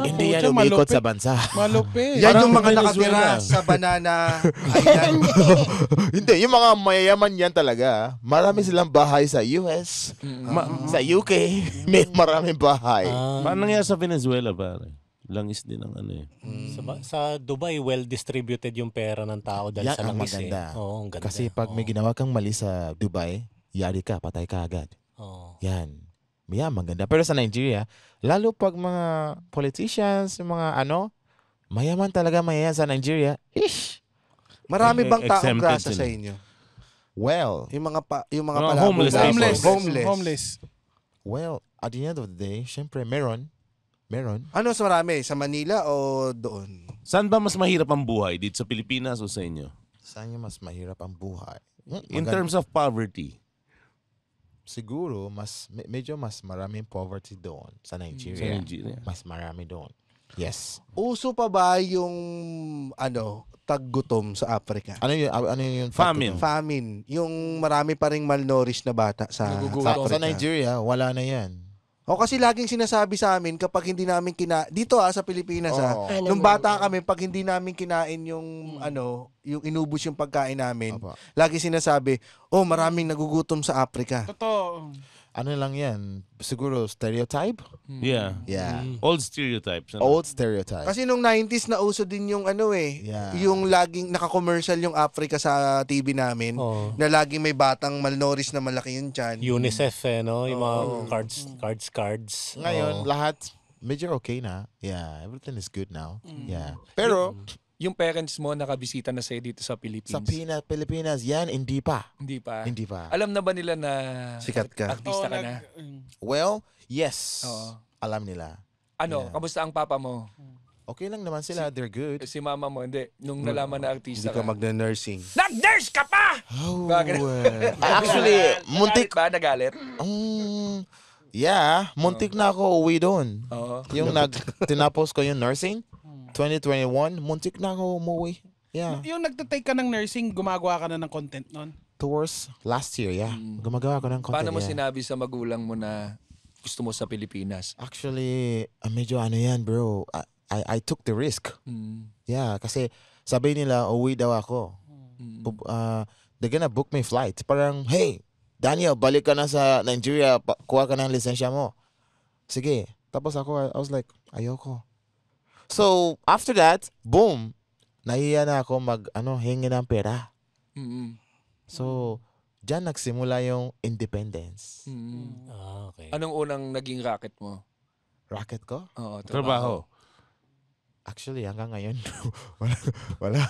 Hindi yan umikot sa bansa. Malupit. Yan yung mga nakatira sa Banana Island. Hindi, yung mga mayayaman yan talaga. Marami silang bahay sa US, sa UK, may maraming bahay. Paano nangyari sa Venezuela, pare? Langis din ang Sa Dubai, well-distributed yung pera ng tao dahil Yan sa ang langis maganda. Oo, ang ganda. Kasi pag may ginawa kang mali sa Dubai, yari ka, patay ka agad. Yan. Yan, maganda. Pero sa Nigeria, lalo pag mga politicians, mga mayaman talaga sa Nigeria, Marami bang taong Exempted grasa sila. sa inyo? well, Yung mga homeless Homeless. well, at the end of the day, syempre, meron. Ano sa marami? Sa Manila o doon? Saan ba mas mahirap ang buhay? Dito sa Pilipinas o sa inyo? Saan yung mas mahirap ang buhay? In terms of poverty. Siguro, medyo mas maraming poverty doon sa Nigeria. Sa Nigeria. Mas marami doon. Yes. Uso pa ba yung taggutom sa Africa? Ano yung Famine. Famine. Yung marami pa ring malnourished na bata sa Africa. Sa Nigeria, wala na yan. O kasi laging sinasabi sa amin kapag hindi namin dito sa Pilipinas Oo. nung bata kami pag hindi namin kinain yung yung inubos yung pagkain namin, Opo. lagi sinasabi, maraming nagugutom sa Africa. Totoo. ano lang yan, siguro stereotype? Yeah. Yeah. Old stereotypes. ano? Old stereotype. Kasi nung 90s na uso din yung ano Yeah. yung laging naka-commercial yung Africa sa TV namin Oo. na laging may batang malnourished na malaki yung tiyan. UNICEF no? Yung mga cards. Ngayon, lahat medyo okay na. Yeah, everything is good now. Yeah. Pero Yung parents mo nakabisita na sa'yo dito sa Philippines. sa Pilipinas, yan, hindi pa. Hindi pa. Hindi pa. Alam na ba nila na Sikat ka. artista ka na? Well, yes. Oo. Alam nila. Ano, Yeah. kamusta ang papa mo? Okay lang naman sila. They're good. Si mama mo, hindi. Nung nalaman na artista Hindi ka magna-nursing. Nag-nurse ka pa! Oh, Bakit? actually, muntik. Nagalit ba? Nagalit? Yeah, muntik na ako uwi doon. Oo. Yung tinapos ko yung nursing, 2021, muntik na ako umuwi. Yeah. Yung nagtatake ka ng nursing, gumagawa ka na ng content nun? Towards last year, yeah. Gumagawa ko ng content. Paano mo yeah. sinabi sa magulang mo na gusto mo sa Pilipinas? Actually, medyo ano yan, bro. I took the risk. Yeah, kasi sabi nila, uwi daw ako. They're gonna book me flight. Parang, hey, Daniel, balik ka na sa Nigeria, kuha ka ng lisensya mo. Sige. Tapos ako, I was like, ayoko. So, after that, boom, nahiya na ako hingi ng pera. So, dyan nagsimula yung independence. Okay. Anong unang naging racket mo? Racket ko? Oo, Trabaho. Actually, hanggang ngayon, wala.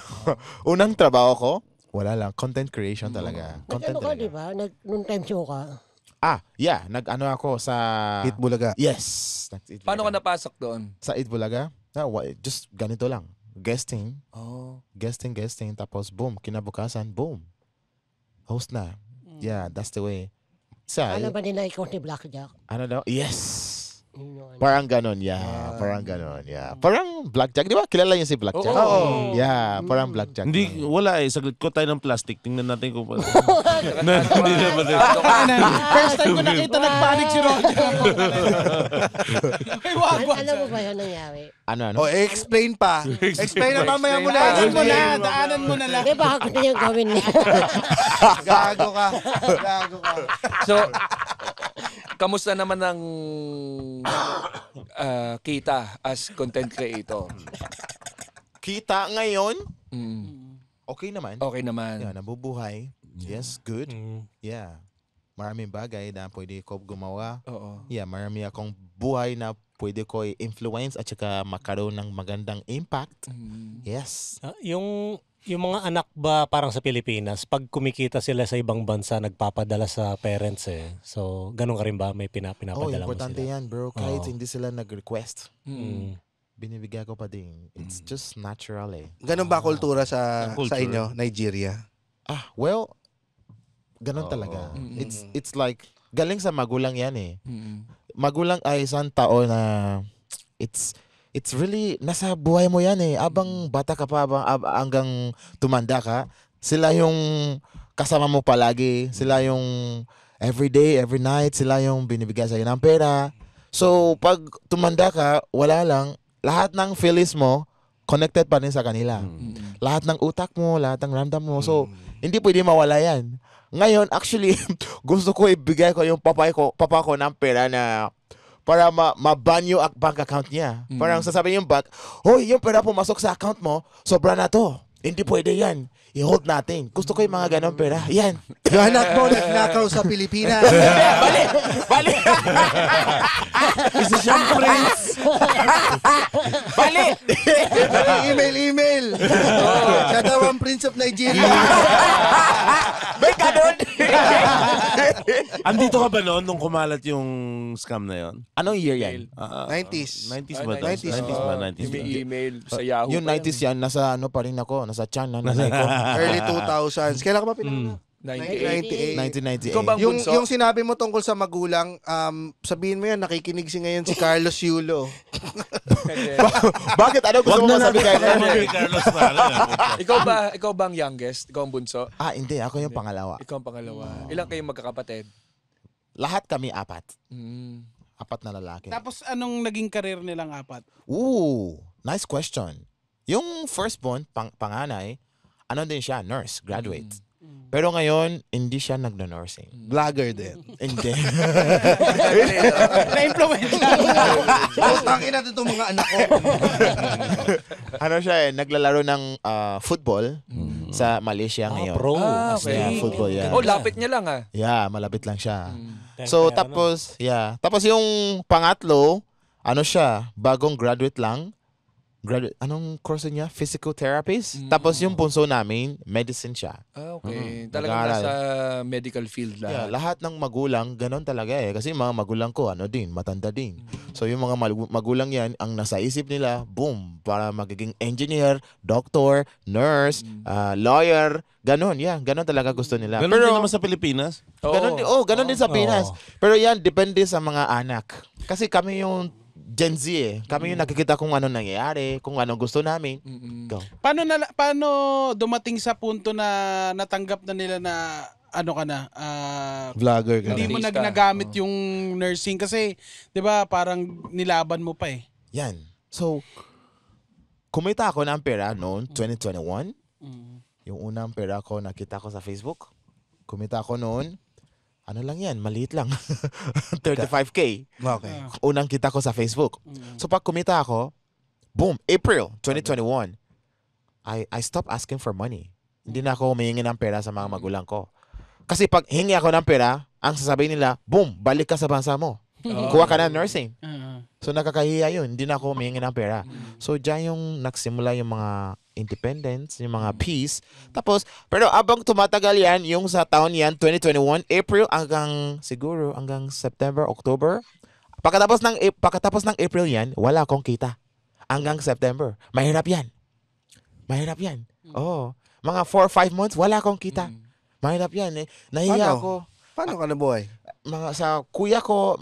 Unang trabaho ko, wala lang. Content creation talaga. Content Nag-ano ka, talaga. di ba? Nung time show ka. Yeah. Nag-ano ako sa... Eat Bulaga. Yes. Eat Paano ka Bulaga. napasok doon? Sa Eat Bulaga? Just ganito lang. Guesting. Oh. Guesting. Tapos boom. Kinabukasan, boom. Host na. Yeah, that's the way. Alam ba nila ikaw ni Blackjack? Ano daw? Yes. Parang ganon, yeah. Parang ganon, yeah. Parang Blackjack, di ba? Kilala niyo si Blackjack? Oo. Yeah, parang Blackjack. Hindi, wala eh. Saglit ko tayo ng plastic. Tingnan natin kung paano. First time ko nakita nagpanik si Roger. May wagwan. Alam mo ba yun nangyari? Ano? Explain pa. Explain na mamaya mo na. Daanan mo na lang. Di ba gusto niyang gawin niya? Gago ka. So, kamusta naman ang kita as content creator? Kita ngayon, okay naman. Okay naman. Yeah, nabubuhay. Yes, good. Yeah. Maraming bagay na pwede ko gumawa. Oo. Yeah, marami akong buhay na pwede ko i-influence at saka makaroon ng magandang impact. Yes. Yung mga anak ba parang sa Pilipinas, pag kumikita sila sa ibang bansa, nagpapadala sa parents eh. So, ganun ka rin ba? May pinapadala mo sila? Importante yan, bro. Kahit Oo. hindi sila nag-request. Binibigyan ko pa din. It's just natural eh. Ganun ba kultura sa Culture. inyo, Nigeria? Well, ganun talaga. It's like, galing sa magulang yan eh. Magulang ay isang tao na it's really, nasa buhay mo yan eh. Abang bata ka pa, hanggang tumanda ka, sila yung kasama mo palagi. Sila yung every day, every night, sila yung binibigyan sa'yo ng pera. So, pag tumanda ka, wala lang. Lahat ng feelings mo, connected pa rin sa kanila. Lahat ng utak mo, lahat ng ramdam mo. So, hindi pwede mawala yan. Ngayon, actually, gusto ko ibigay ko yung papa ko ng pera na para ma-ban yung bank account niya. Parang sasabihin yung bank, hoy, yung pera pumasok sa account mo, sobra na to. Hindi pwede yan. I-hold natin. Gusto ko yung mga ganong pera. Yan. Yung anak mo nagnakaw sa Pilipinas. Bali! Isa siyang prince. Bali! Email. Siya daw ang Prince of Nigeria. May ganun! Andito ka ba noon nung kumalat yung scam na yon? Anong year yan? 90s. 90s ba? 90s. 90s ba? 90s ba? May email sa Yahoo. Yung 90s yan, nasa ano pa rin ako. Nasa chan na nanay ko. Early 2000s. Kailan ka ba pinanganak? 98. 98. Ikaw bang bunso? Yung sinabi mo tungkol sa magulang, sabihin mo yan, nakikinig ngayon si Carlos Yulo. Bakit? Ano gusto mo masabi kay Carlos pala. Ikaw ba ang youngest? Ikaw ang bunso? Hindi. Ako yung pangalawa. Ikaw ang pangalawa. Ilang kayong magkakapatid? Lahat kami 4. 4 Mm. na lalaki. Tapos anong naging karir nilang 4? Nice question. Yung firstborn, panganay, ano din siya, nurse, graduate. Pero ngayon, hindi siya nagno-nursing. Vlogger din. Hindi. Na-influence. Tangin natin itong mga anak ko. Ano siya naglalaro ng football sa Malaysia ngayon. Pro. Okay. Yeah, football, yeah. Oh, lapit niya lang Yeah, malapit lang siya. So, tapos, Tapos yung pangatlo, ano siya, bagong graduate lang. Anong course niya? Physical therapist. Tapos yung bunso namin, medicine siya. Okay. Talagang Nag-aaral. nasa medical field Yeah, lahat. lahat ng magulang, ganon talaga eh. Kasi mga magulang ko, matanda din. So yung mga magulang yan, ang nasa isip nila, boom, para magiging engineer, doctor, nurse, lawyer, ganon. Yeah, ganon talaga gusto nila. Ganun din naman sa Pilipinas. Ganon din sa Pinas. Pero yan, depende sa mga anak. Kasi kami yung Gen Z eh. Kami yung nakikita kung ano nangyayari, kung ano gusto namin. Go. Paano dumating sa punto na natanggap na nila na ano ka na? Vlogger ka Hindi na. mo nagamit yung nursing kasi 'di ba parang nilaban mo pa eh. Yan. So, kumita ako ng pera noon, 2021. Yung unang pera ko nakita ko sa Facebook. Kumita ako noon, ano lang yan, maliit lang. 35K. Okay. Unang kita ko sa Facebook. So pag kumita ako, boom, April 2021, I stopped asking for money. Hindi na ako humihingi ng pera sa mga magulang ko. Kasi pag hingi ako ng pera, ang sasabihin nila, boom, balik ka sa bansa mo. Kuha ka na nursing. So nakakahiya yun, hindi na ako humihingi ng pera. So dyan yung nagsimula yung mga independence, yung mga peace. Tapos, pero abang tumatagal yan, yung sa taon yan, 2021, April hanggang September, October. Pagkatapos ng April yan, wala akong kita. Hanggang September. Mahirap yan. Oh, mga 4 or 5 months, wala akong kita. Mahirap yan eh. Nahiya ako. Paano ka nabuhay? Sa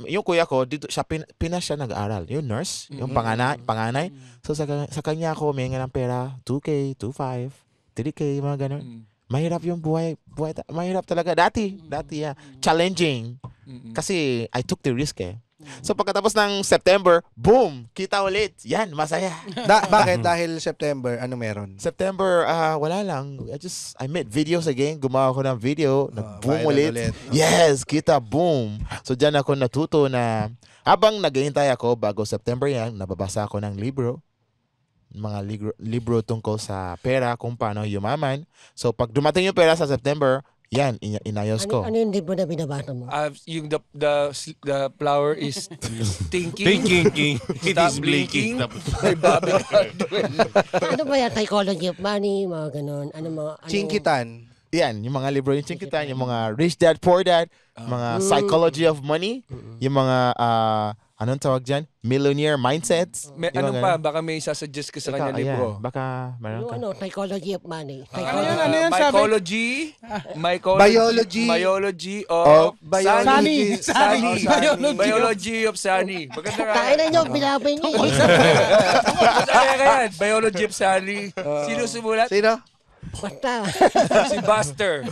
yung kuya ko, dito siya, Pinas siya nag-aaral. Yung nurse, yung panganay. So sa kanya ako, may ng pera, 2K, 2.5, 3K, mga ganun. Mahirap yung buhay. Mahirap talaga. Dati, yeah. Challenging. Kasi I took the risk eh. So pagkatapos ng September, boom, kita ulit. Yan, masaya. Bakit? Dahil September, ano meron? September, wala lang. I made videos again. Gumawa ko ng video. Nag-boom viral ulit. Yes, kita, boom. So dyan ako natuto na habang naghihintay ako bago September yan, nababasa ako ng libro. Mga libro tungkol sa pera, kung paano yumaman. So pag dumating yung pera sa September, yan, inayos ko. Ano yung libro na binabasa mo? Yung the flower is thinking. It is blinking. May Bobby Caldwell. Ano ba yan? Psychology of money, mga ganun. Chinkitan. Yan, yung mga libro yung Chinkitan, yung mga Rich Dad, Poor Dad, mga Psychology of Money, yung mga, anong tawag dyan? Millionaire Mindsets. Ano pa? Baka may sasuggest ka sa kanya libro. Baka, meron ka. Psychology of money. Ano yan, Mycology. Biology of Biology. Sunny. Biology of Sunny. Maganda nga. Kain na nyo, pinapay nyo. Kaya Biology of Sunny. Sino sumulat? Sino? Basta. Si Buster.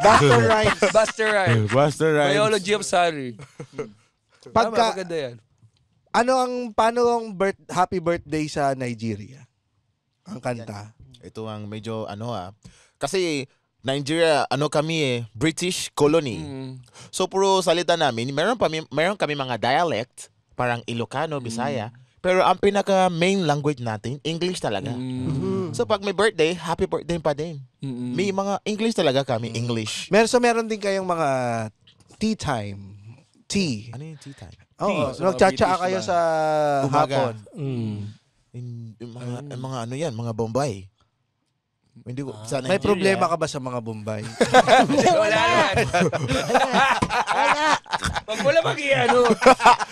Buster Rhymes. Buster Rhymes. Biology of Sunny. Maganda yan. Paano ang happy birthday sa Nigeria? Ang kanta. Ito ang medyo kasi Nigeria, kami British colony. So puro salita namin, meron kami mga dialect, parang Ilocano, Bisaya, pero ang pinaka main language natin, English talaga. So pag may birthday, happy birthday pa din. May mga English talaga kami, English. Meron din kayong mga tea time. Tea. Ano yung tea time? Oo, nagtsatsaa kayo sa hapon. Mga ano yan, mga Bombay. Hindi ko, sa May Nigeria, problema ka ba sa mga Bombay? Wala yan. Pag wala mag-iano.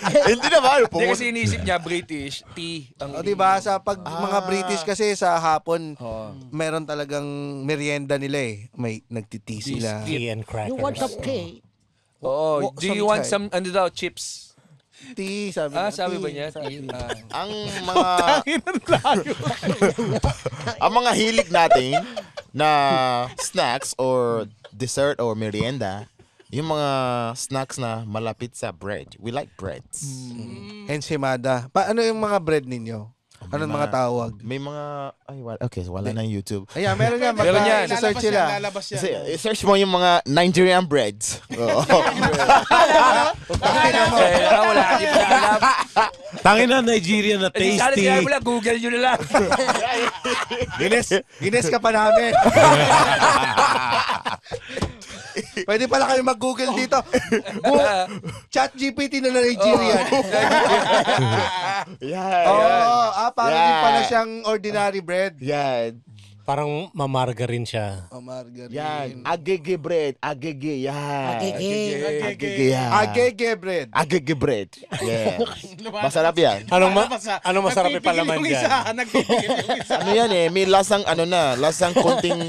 Hindi naman. Hindi kasi inisip niya British, tea. O diba, sa mga British kasi sa hapon, meron talagang merienda nila eh. May nagtiti sila. Tea and crackers. You want some tea? Oo. Do you want some, chips? Tea, sabi Sabi ba niya? Tea. ang mga ang mga hilig natin na snacks or dessert or merienda, yung mga snacks na malapit sa bread. We like breads. Ensimada. Ano yung mga bread ninyo? Anong mga tawag? May mga, okay, so wala na yung YouTube. Ayan, meron yan. Meron yan. Search sila. Lalabas yan. Search mo yung mga Nigerian breads. Oo. Wala, di pa alam. Tangin na, Nigeria na Sana tasty. sinabi mo lang, Google nyo na lang. Gines ka pa namin. Pwede pala kayo mag-Google dito. Chat GPT na Nigerian. Parang din pala siyang ordinary bread. Yan. Parang mamargarin siya. Margarine. Yan. Agege bread. Agege. Yan. Agege. Yan. Agege bread. Agege bread. Yes. Masarap yan. Anong masarap ipalaman dyan? Ano yan eh, may lasang lasang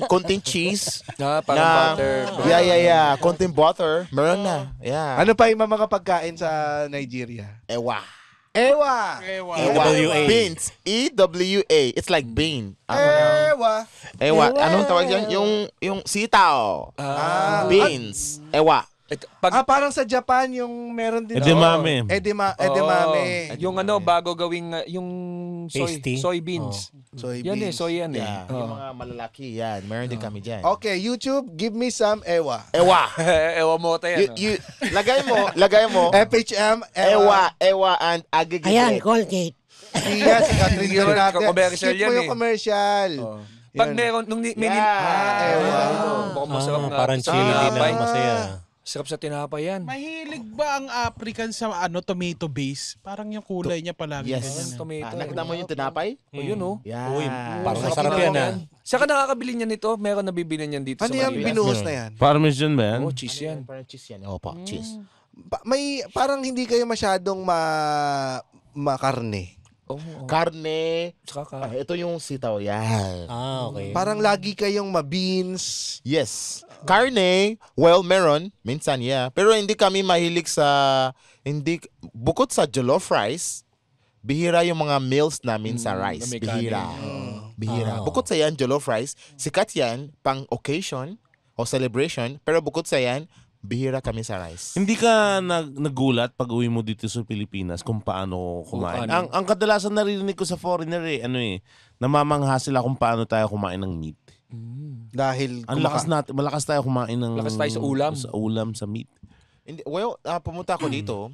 konting cheese. Parang butter. Yeah. Konting butter. Meron na. Yeah. Ano pa yung mga pagkain sa Nigeria? Ewa. Ewa. EWA. Beans. EWA. It's like bean. Ewa. Anong tawag yan? Yung sitaw. Beans. Ewa. Parang sa Japan yung meron din. Edamame. Edamame. Yung bago gawing yung Pasty? soybeans. Soybeans. Soy yan eh. Yeah. Yung mga malalaki yan. Meron din kami dyan. Okay, YouTube, give me some ewa. Ewa. Ewa mo tayo. Lagay mo. FHM, Ewa and agege. Ayan, Colgate. Yes, Catherine Bernardo. Commercial Skip mo yan yung eh. commercial. Pag meron, nung may ewa. Mukhang masarap nga. Parang chili na masaya. Sarap sa tinapay yan. Mahilig ba ang African sa tomato base? Parang yung kulay niya palagi Yes. ganyan. Tomato. Nakita mo yung tinapay? Yun Yeah. Uy, parang masarap Sarap yan Saka nakakabili niyan nito. Meron nabibili niyan dito Ano sa yung Manila. binuhos na yan? Parmesan ba yan? Cheese yan. Parang cheese yan. Opo, cheese. May parang hindi kayo masyadong makarne. Karne. Saka Ito yung sitaw. Yan. Okay. Parang lagi kayong ma-beans. Yes. Karne, well, meron. Minsan, yeah. Pero hindi kami mahilig bukod sa jollof rice, bihira yung mga meals namin sa rice. Bihira. Bihira. Bukod sa yan, jollof rice, sikat yan pang occasion o celebration, pero bukod sa yan, bihira kami sa rice. Hindi ka nagulat pag uwi mo dito sa Pilipinas kung paano kumain? Ang kadalasan narinig ko sa foreigner namamangha sila kung paano tayo kumain ng meat. Dahil malakas tayo kumain ng lakas tayo sa ulam. Sa ulam, sa meat. Pumunta ako dito,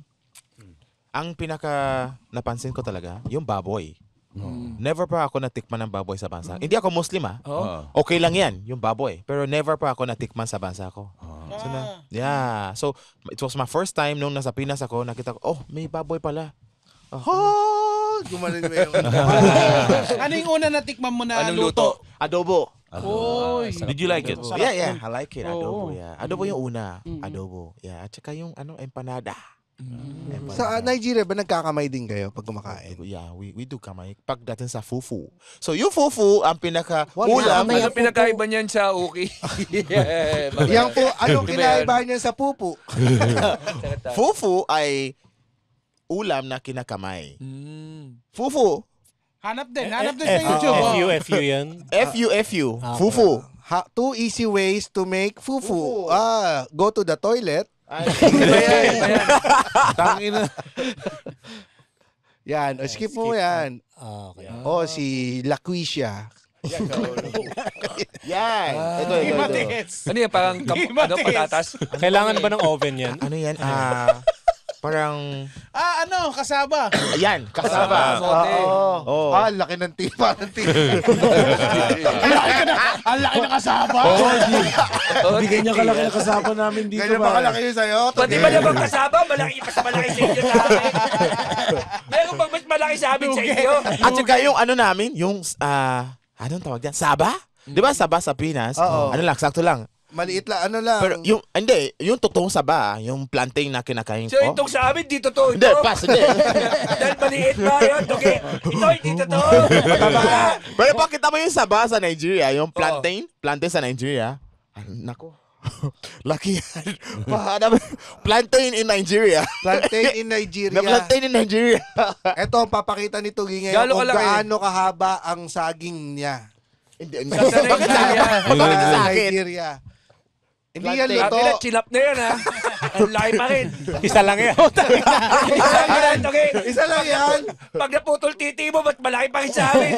ang pinaka napansin ko talaga, yung baboy. Never pa ako natikman ng baboy sa bansa. Hindi ako Muslim Okay lang yan, yung baboy. Pero never pa ako natikman sa bansa ko. So, it was my first time nung nasa Pinas ako, nakita ko, may baboy pala. Gumaling mo yung... Ano yung una natikman mo na Anong luto? Adobo. Did you like it? Yeah, I like it. Adobo, yeah. Adobo yung una. Adobo. Yeah, at saka yung empanada. Sa Nigeria ba nagkakamay din kayo pag kumakain? Yeah, we do kamay. Pagdating sa fufu. So yung fufu, ang pinaka-ulam. Ano pinakaiba niyan sa uki? Yang po, anong kinaiba niya sa pupu? Fufu ay ulam na kinakamay. Fufu. Hanap din sa YouTube. FU yan. FU. Fufu. Two easy ways to make fufu. Go to the toilet. Tangina. Yan, skip mo yan. Okay. Si Laquisha. Yan. Ito. Ano yan? Parang patatas? Kailangan ba ng oven yan? Ano yan? Parang... kasaba. Ayan, kasaba. Laki ng tipa. Ang laki na kasaba. Bigyan niya kalaki na kasama namin dito. Ganyan ba kalaki yun sa'yo? Pati ba naman kasama? Malaki sa inyo sa amin. Meron bang mas malaki sa amin sa inyo? At saka yung namin, yung... anong tawag yan? Saba? Di ba saba sa Pinas? Ano lang, sakto lang. Maliit lang, ano lang. Pero yung totoong saba, yung plantain na kinakain So ko. itong sa amin, di totoo ito. Hindi, hindi. Dahil maliit pa yun. Okay. Ito hindi totoo. Pero pakita mo yung saba sa Nigeria, yung plantain sa Nigeria. Nako. Lucky yan. Plantain in Nigeria. Plantain in Nigeria. Plantain in Nigeria. Ito, papakita ni Tugi ngayon kung gaano kahaba ang saging niya. Bakit sa akin? Nigeria. Hindi yan luto. Chinap na yan, ha? Ang laki pa rin. Isa lang yan. Isa lang yan. Isa lang yan. Pag naputol titi mo, ba't malaki pa rin sa amin?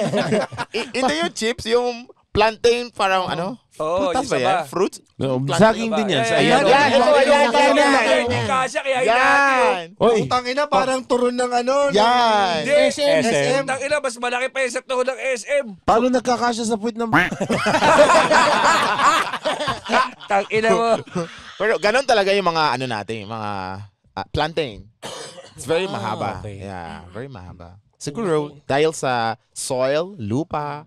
Hindi yung chips, yung plantain parang ano? Oo, Prutas yung ba yan? saba. Fruit? Saging din yan. Ayan, Yan, Hindi kasya, kaya hinati. Oy, Putang ina, parang turon ng ano. Yan. Hindi. SM. Tang ina, mas malaki pa yung sa tuhod ng SM. paano nagkakasya sa puwit ng... Tang ina mo. Pero ganun talaga yung mga ano natin, yung mga plantain. It's very mahaba. okay. Yeah, very mahaba. Siguro dahil sa soil, lupa,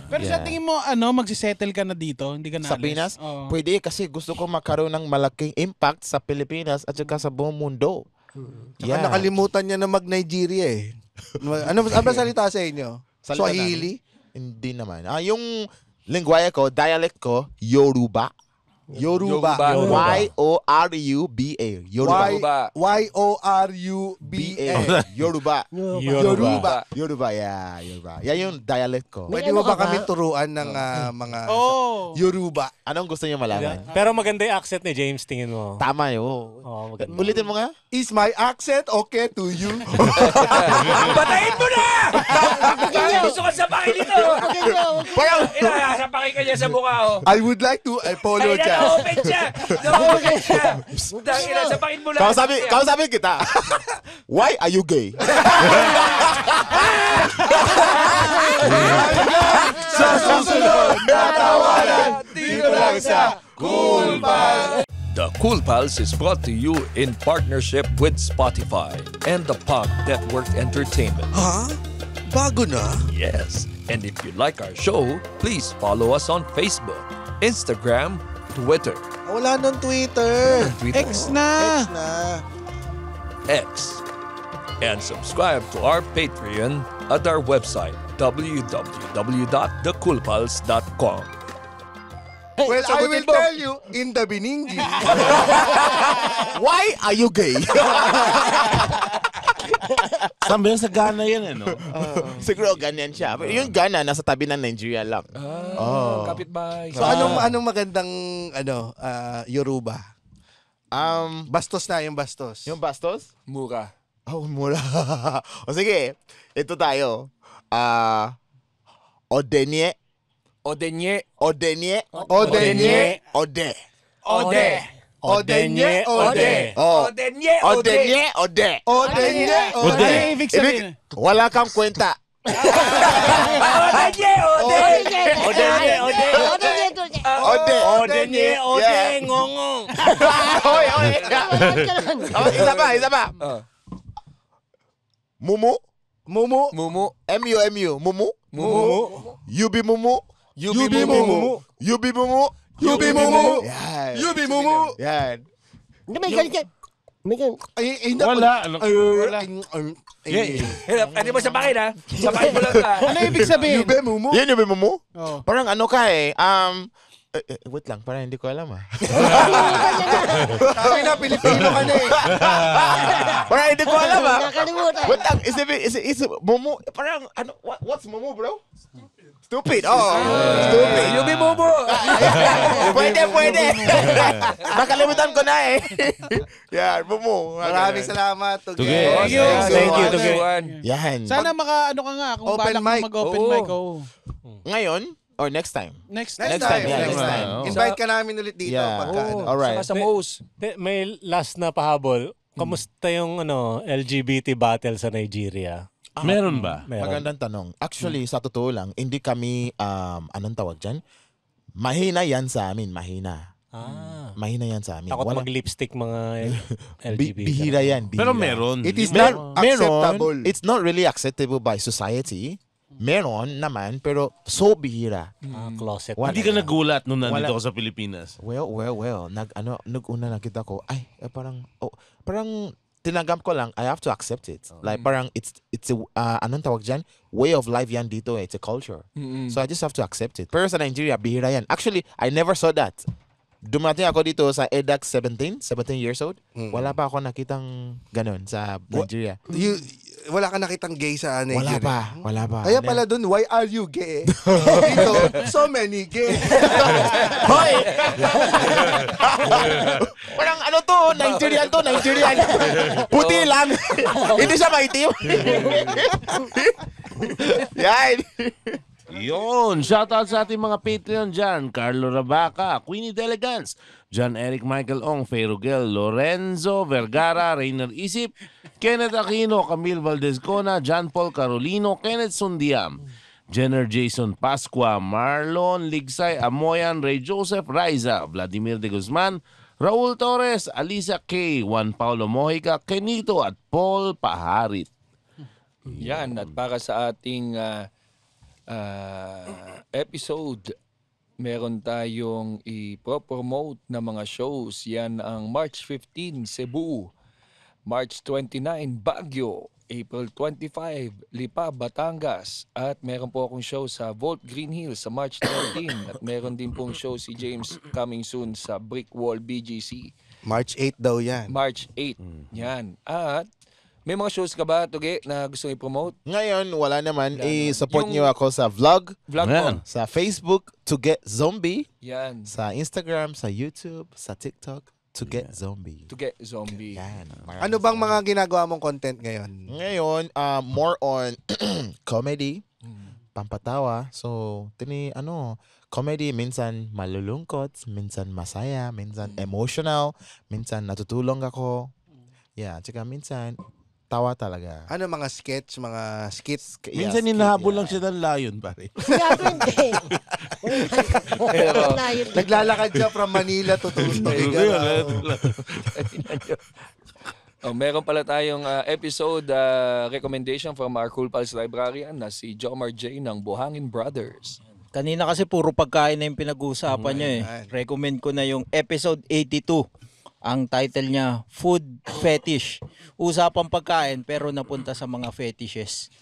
Pero sa tingin mo, magsisettle ka na dito? Hindi ka na sa Pinas, Oo. pwede kasi gusto ko magkaroon ng malaking impact sa Pilipinas at saka sa buong mundo. Saka nakalimutan niya na mag-Nigeria eh. Ano ba salita sa inyo? Salita Swahili? Hindi naman. Yung lingwahe ko, dialect ko, Yoruba. Yoruba. Y-O-R-U-B-A. Yoruba. Y-O-R-U-B-A. Yoruba. Yoruba. Yoruba, yeah. Yoruba. Yan yung dialect ko. Pwede mo ba kami turuan ng mga Yoruba? Anong gusto niyo malaman? Pero maganda yung accent ni James, tingin mo. Tama yun. Oo, maganda. Ulitin mo nga. Is my accent okay to you? Patayin mo na! Gusto ka sapakin ito. Parang, Sapakin ka niya sa mukha, oh. I would like to apologize. Na-open siya! Na-open siya! Tang ina, sapakin mo lang. kausapin kita. Why are you gay? Sa susunod na tawanan, dito lang sa Cool Pals. The Cool Pals is brought to you in partnership with Spotify and the Pod Network Entertainment. Ha? Bago na? Yes. And if you like our show, please follow us on Facebook, Instagram, Twitter, Wala nang Twitter. X na. X na. X, and subscribe to our Patreon at our website, www.thecoolpals.com. Well, I will tell you in the Biningi. Why are you gay? Saan ba yan? Sa Ghana yan, no? Siguro ganyan siya. Pero yung Ghana, nasa tabi ng Nigeria lang. Kapitbahay. So anong magandang Yoruba? Bastos na yung bastos. Yung bastos? Mura. Oh, mura. O sige, ito tayo. Odenye. Odenye. Odenye. Odenye. Ode. Ode. Odenye. Ode. Oh. Odenye. Odenye. Ode. Odenye. Ano Ode. yung ibig sabihin? Wala kang kwenta. Odenye. Ode. Odenye, ode. Ode. Odenye, ode, Yeah. ngongong. Oy. Oh, isa pa. Mumu. Mumu. Mumu. M-U-M-U. Mumu. Mumu. Yubi mumu. Yubi Mumu. Yubi mumu. Yubi Mumu. Yan. Yubi Mumu. Yan. May ganyan. May ganyan. Ay, Wala. Wala. Ano mo sapakin, ha? Sapakin mo lang ka. Ano yung ibig sabihin? Yubi Mumu. Yan yung mumu? Oh. Parang ano ka eh. Wait lang, parang hindi ko alam Sabi na, Pilipino ka na eh. Parang hindi ko alam Nakalimutan. Wait lang, is mumu, parang ano, what's mumu, bro? Stupid. Stupid. Yubi Mumu. Pwede. Nakalimutan ko na eh. Yan, mumu. Maraming salamat. Tuge. Thank you. Thank you, Tuge. Yan. Sana maka-ano ka nga kung Open balak mo mic. mag-open Oo. mic. Oh. Ngayon, or next time? Next Next time. time. Yeah, Next next time. time. Invite ka namin ulit dito. Yeah. Pagka, ano. Alright. Saka sa Mo's. May last na pahabol. Kamusta yung LGBT battle sa Nigeria? Meron ba? Meron. Magandang tanong. Actually, sa totoo lang, hindi kami, anong tawag dyan? Mahina yan sa amin, mahina. Mahina yan sa amin. Takot mag-lipstick mga LGBT. Bihira yan. Pero meron. It is Mer- not acceptable. It's not really acceptable by society. Meron naman, pero so bihira. Closet. Hindi ka nagulat nung nandito ako sa Pilipinas. Well. Nag-una nakita ko, parang tinanggap ko lang, I have to accept it. Like parang it's anong tawag dyan? Way of life yan dito eh. It's a culture. So I just have to accept it. Pero sa Nigeria, bihira yan. Actually, I never saw that. dumating ako dito sa EDAX 17 years old. Wala pa ako nakitang ganun sa Nigeria. Wala ka nakitang gay sa Nigeria? Wala pa. Kaya pala dun, why are you gay? Dito, so many gay. Hoy! Parang ano to, Nigerian. Puti lang. Hindi siya maitim. Yan. Yun, shoutout sa ating mga Patreon dyan. Carlo Rabaca, Queenie Delegans, John Eric Michael Ong, Ferugel, Lorenzo Vergara, Rainer Isip, Kenneth Aquino, Camille Valdezcona, John Paul Carolino, Kenneth Sundiam, Jenner Jason Pasqua, Marlon Ligsay, Amoyan, Ray Joseph, Raiza, Vladimir de Guzman, Raul Torres, Alisa K, Juan Paulo Mojica, Kenito at Paul Paharit. Yan, at para sa ating episode, meron tayong i-promote na mga shows. Yan ang March 15, Cebu. March 29, Baguio. April 25, Lipa, Batangas. At meron po akong show sa Volt Green Hills sa March 13. At meron din pong show si James coming soon sa Brick Wall BGC. March 8 daw yan. March 8. Yan. At may mga shows ka ba, Tuge, na gusto i-promote? Ngayon, wala naman. I-support nyo ako sa vlog mo. Sa Facebook, To Get Zombie. Yan. Sa Instagram, sa YouTube, sa TikTok, To Get Zombie. To Get Zombie. Yan. Ano bang mga ginagawa mong content ngayon? Ngayon, more on comedy, pampatawa. So, comedy, minsan malulungkot, minsan masaya, minsan emotional, minsan natutulong ako. Yeah, tsaka minsan tawa talaga. Ano mga sketch, mga skits? Minsan hinahabol lang siya ng layon, pare. Naglalakad siya from Manila to Tuguegarao. Meron pala tayong episode recommendation from our Cool Pals librarian na si Jomar J ng Buhangin Brothers. Kanina kasi puro pagkain na yung pinag-uusapan nyo eh. Recommend ko na yung episode 82. Ang title niya, Food Fetish. Usapang pagkain pero napunta sa mga fetishes.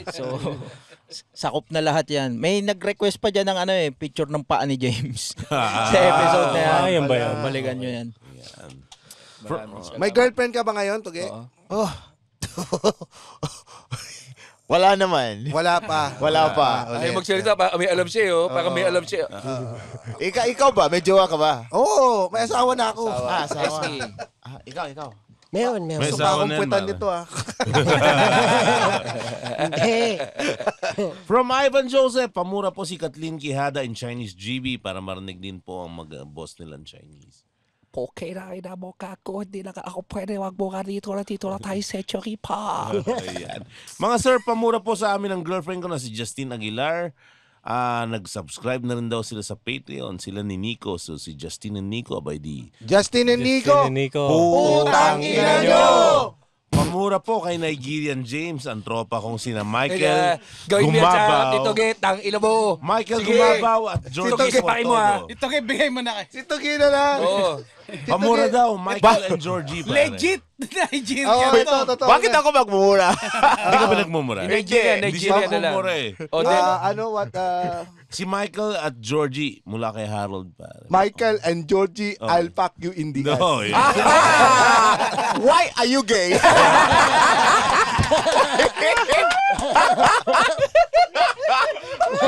So, sakop na lahat yan. May nag-request pa dyan ng picture ng paa ni James. Sa episode na yan. Yan ba yan? Balikan nyo yan. May girlfriend ka ba ngayon, Tuge? Oh. Wala naman. Wala pa. Wala pa. Ay, magsalita pa. May alam siya, oh. Para may alam siya. Ikaw ba? May jowa ka ba? Oo, may asawa na ako. Asawa. Ikaw. Meron. May Gusto asawa pa akong na yan, puwetan pare. nito Hindi. From Ivan Joseph, pamura po si Kathleen Quijada in Chinese GB para marinig din po ang mag-boss nilang Chinese. Okay na mo kako, hindi na ako pwede wag mo ka dito na tayo Century pa. Ayan. Mga sir, pamura po sa amin ang girlfriend ko na si Justine Aguilar. Nag-subscribe na rin daw sila sa Patreon. Sila ni Nico. So si Justine and Nico, abay di. Justin and Nico. Putang ina nyo! Pamura po kay Nigerian James, ang tropa kong sina Michael Gawin mo yan sa Gumabaw. Tito Ge, tang ilo mo. Michael Sige. Gumabaw at Georgie Tito Ge, pakin mo ha. Portodo. Ito kay bigay mo na Si Tuge na lang. Oo. Pamura daw, Michael and Georgie. Pare. Legit! Legit Oo, yan ito, to. totoo. Bakit ako magmumura? Hindi ka ba nagmumura? Nigeria na lang. Magmumura eh. O, then, Si Michael at Georgie mula kay Harold. Pare. Michael and Georgie, I'll fuck you in the ass. No, yeah. Why are you gay?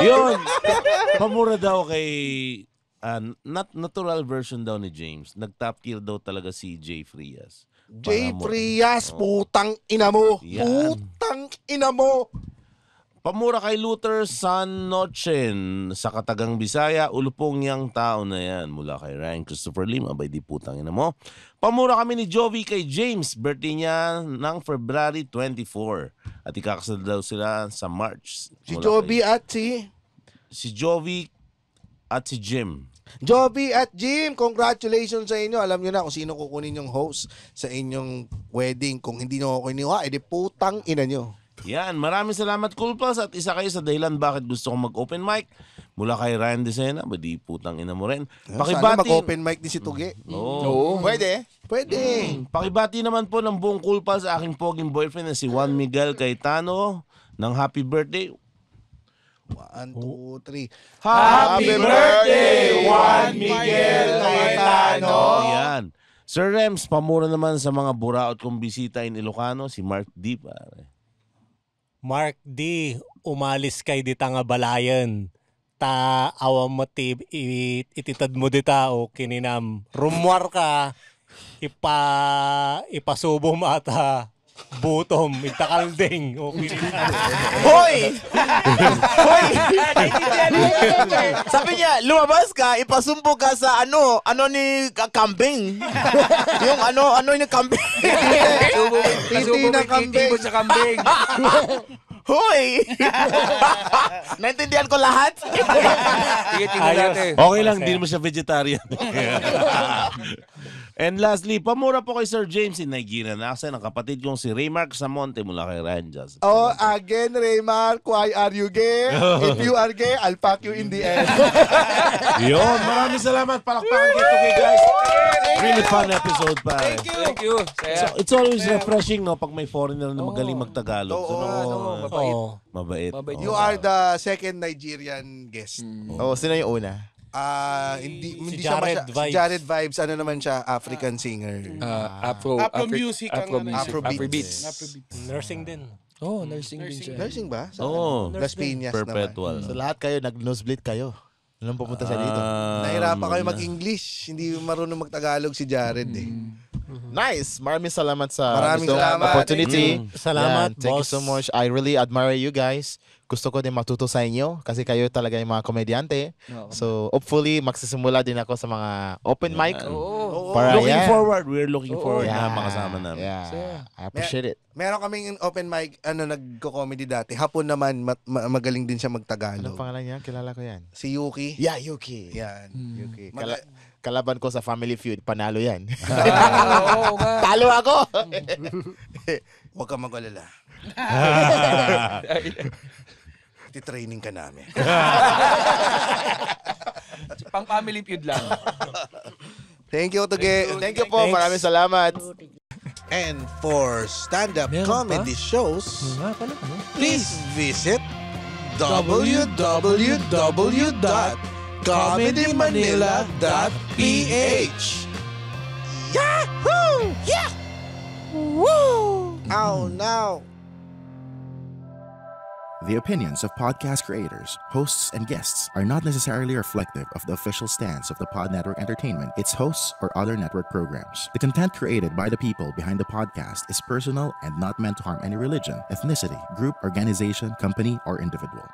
Yun. Pamura daw kay natural version daw ni James. Nag-top tier daw talaga si Jay Frias. Jay Frias, putang ina mo. Yan. Putang ina mo. Pamura kay Luther San Nocen sa Katagang Bisaya, ulupong yang tao na yan. Mula kay Ryan Christopher Lim, abay di putang ina mo. Pamura kami ni Jovi kay James, birthday niya ng February 24. At ikakasal daw sila sa March. Si Mula Jovi kay- at Si Jovi at si Jim. Jovi at Jim, congratulations sa inyo. Alam nyo na kung sino kukunin yung host sa inyong wedding. Kung hindi nyo ako kinuha, edi putang ina nyo. Yan, maraming salamat Cool Pals at isa kayo sa dahilan bakit gusto kong mag-open mic. Mula kay Ryan Desena, di putang ina mo rin. Sana mag-open mic din si Tuge. Oo. Pwede. Pakibati naman po ng buong Cool Pals sa aking poging boyfriend na si Juan Miguel Cayetano ng happy birthday. 1, 2, 3. Happy birthday, Juan Miguel Cayetano! Ayan. Sir Rems, pamura naman sa mga buraot kong bisita in Ilocano, si Mark D. Pare. Mark D, umalis kay di nga balayan. Ta awam mo ititad mo di tao kininam. Rumwar ka, ipasubo mo ata butom, itakalding. Hoy! Hoy! Sabi niya, lumabas ka, ipasumpo ka sa ano ni kambing. Yung ano ni kambing. Pasubo ng kambing. Sa kambing. Hoy! Naintindihan ko lahat. Okay lang, hindi mo siya vegetarian. And lastly, pamura po kay Sir James in Nigeria. Nasa ng kapatid kong si Raymark Samonte mula kay Ranjas. Oh, again, Raymark, why are you gay? If you are gay, I'll pack you in the end. Yun, maraming salamat. Palakpakan kay Tugay, guys. Really fun episode, pare. Thank you. So, it's always refreshing, no, pag may foreigner na magaling magtagalog. Mabait. You are the second Nigerian guest. Oh, sino yung una? Hindi Si siya Jared Vibes. Jared Vibes, ano naman siya, African singer. Afro music. Afrobeats. Nursing din. Oh, nursing din siya. Nursing ba? Las Piñas Perpetual. naman. So lahat kayo nag-nosebleed kayo. Nung pumunta siya dito. Nahirapan kayo mag-English. Hindi marunong mag-Tagalog si Jared eh. Nice. Maraming salamat sa Maraming salamat. opportunity. Salamat, Thank you boss. so much. I really admire you guys. Gusto ko din matuto sa inyo kasi kayo talaga yung mga komedyante. So, hopefully, magsisimula din ako sa mga open mic. Para We're looking forward na makasama namin. Yeah. I appreciate it. Meron kaming open mic, nagko-comedy dati. Hapon naman, magaling din siya Anong mag-Tagalog. pangalan niya? Kilala ko yan. Si Yuki. Yeah, Yuki. Yan. Yuki. Kalaban ko sa Family Feud. Panalo yan. Oo nga. Talo ako! Huwag kang mag-alala. Titraining ka namin. Pang family feud lang. Thank you, Tuge. Thank you po. Maraming salamat. And for stand-up comedy shows, please visit www.comedymanila.ph. Yahoo! Yeah! Woo! Oh, no. The opinions of podcast creators, hosts, and guests are not necessarily reflective of the official stance of the Pod Network Entertainment, its hosts, or other network programs. The content created by the people behind the podcast is personal and not meant to harm any religion, ethnicity, group, organization, company, or individual.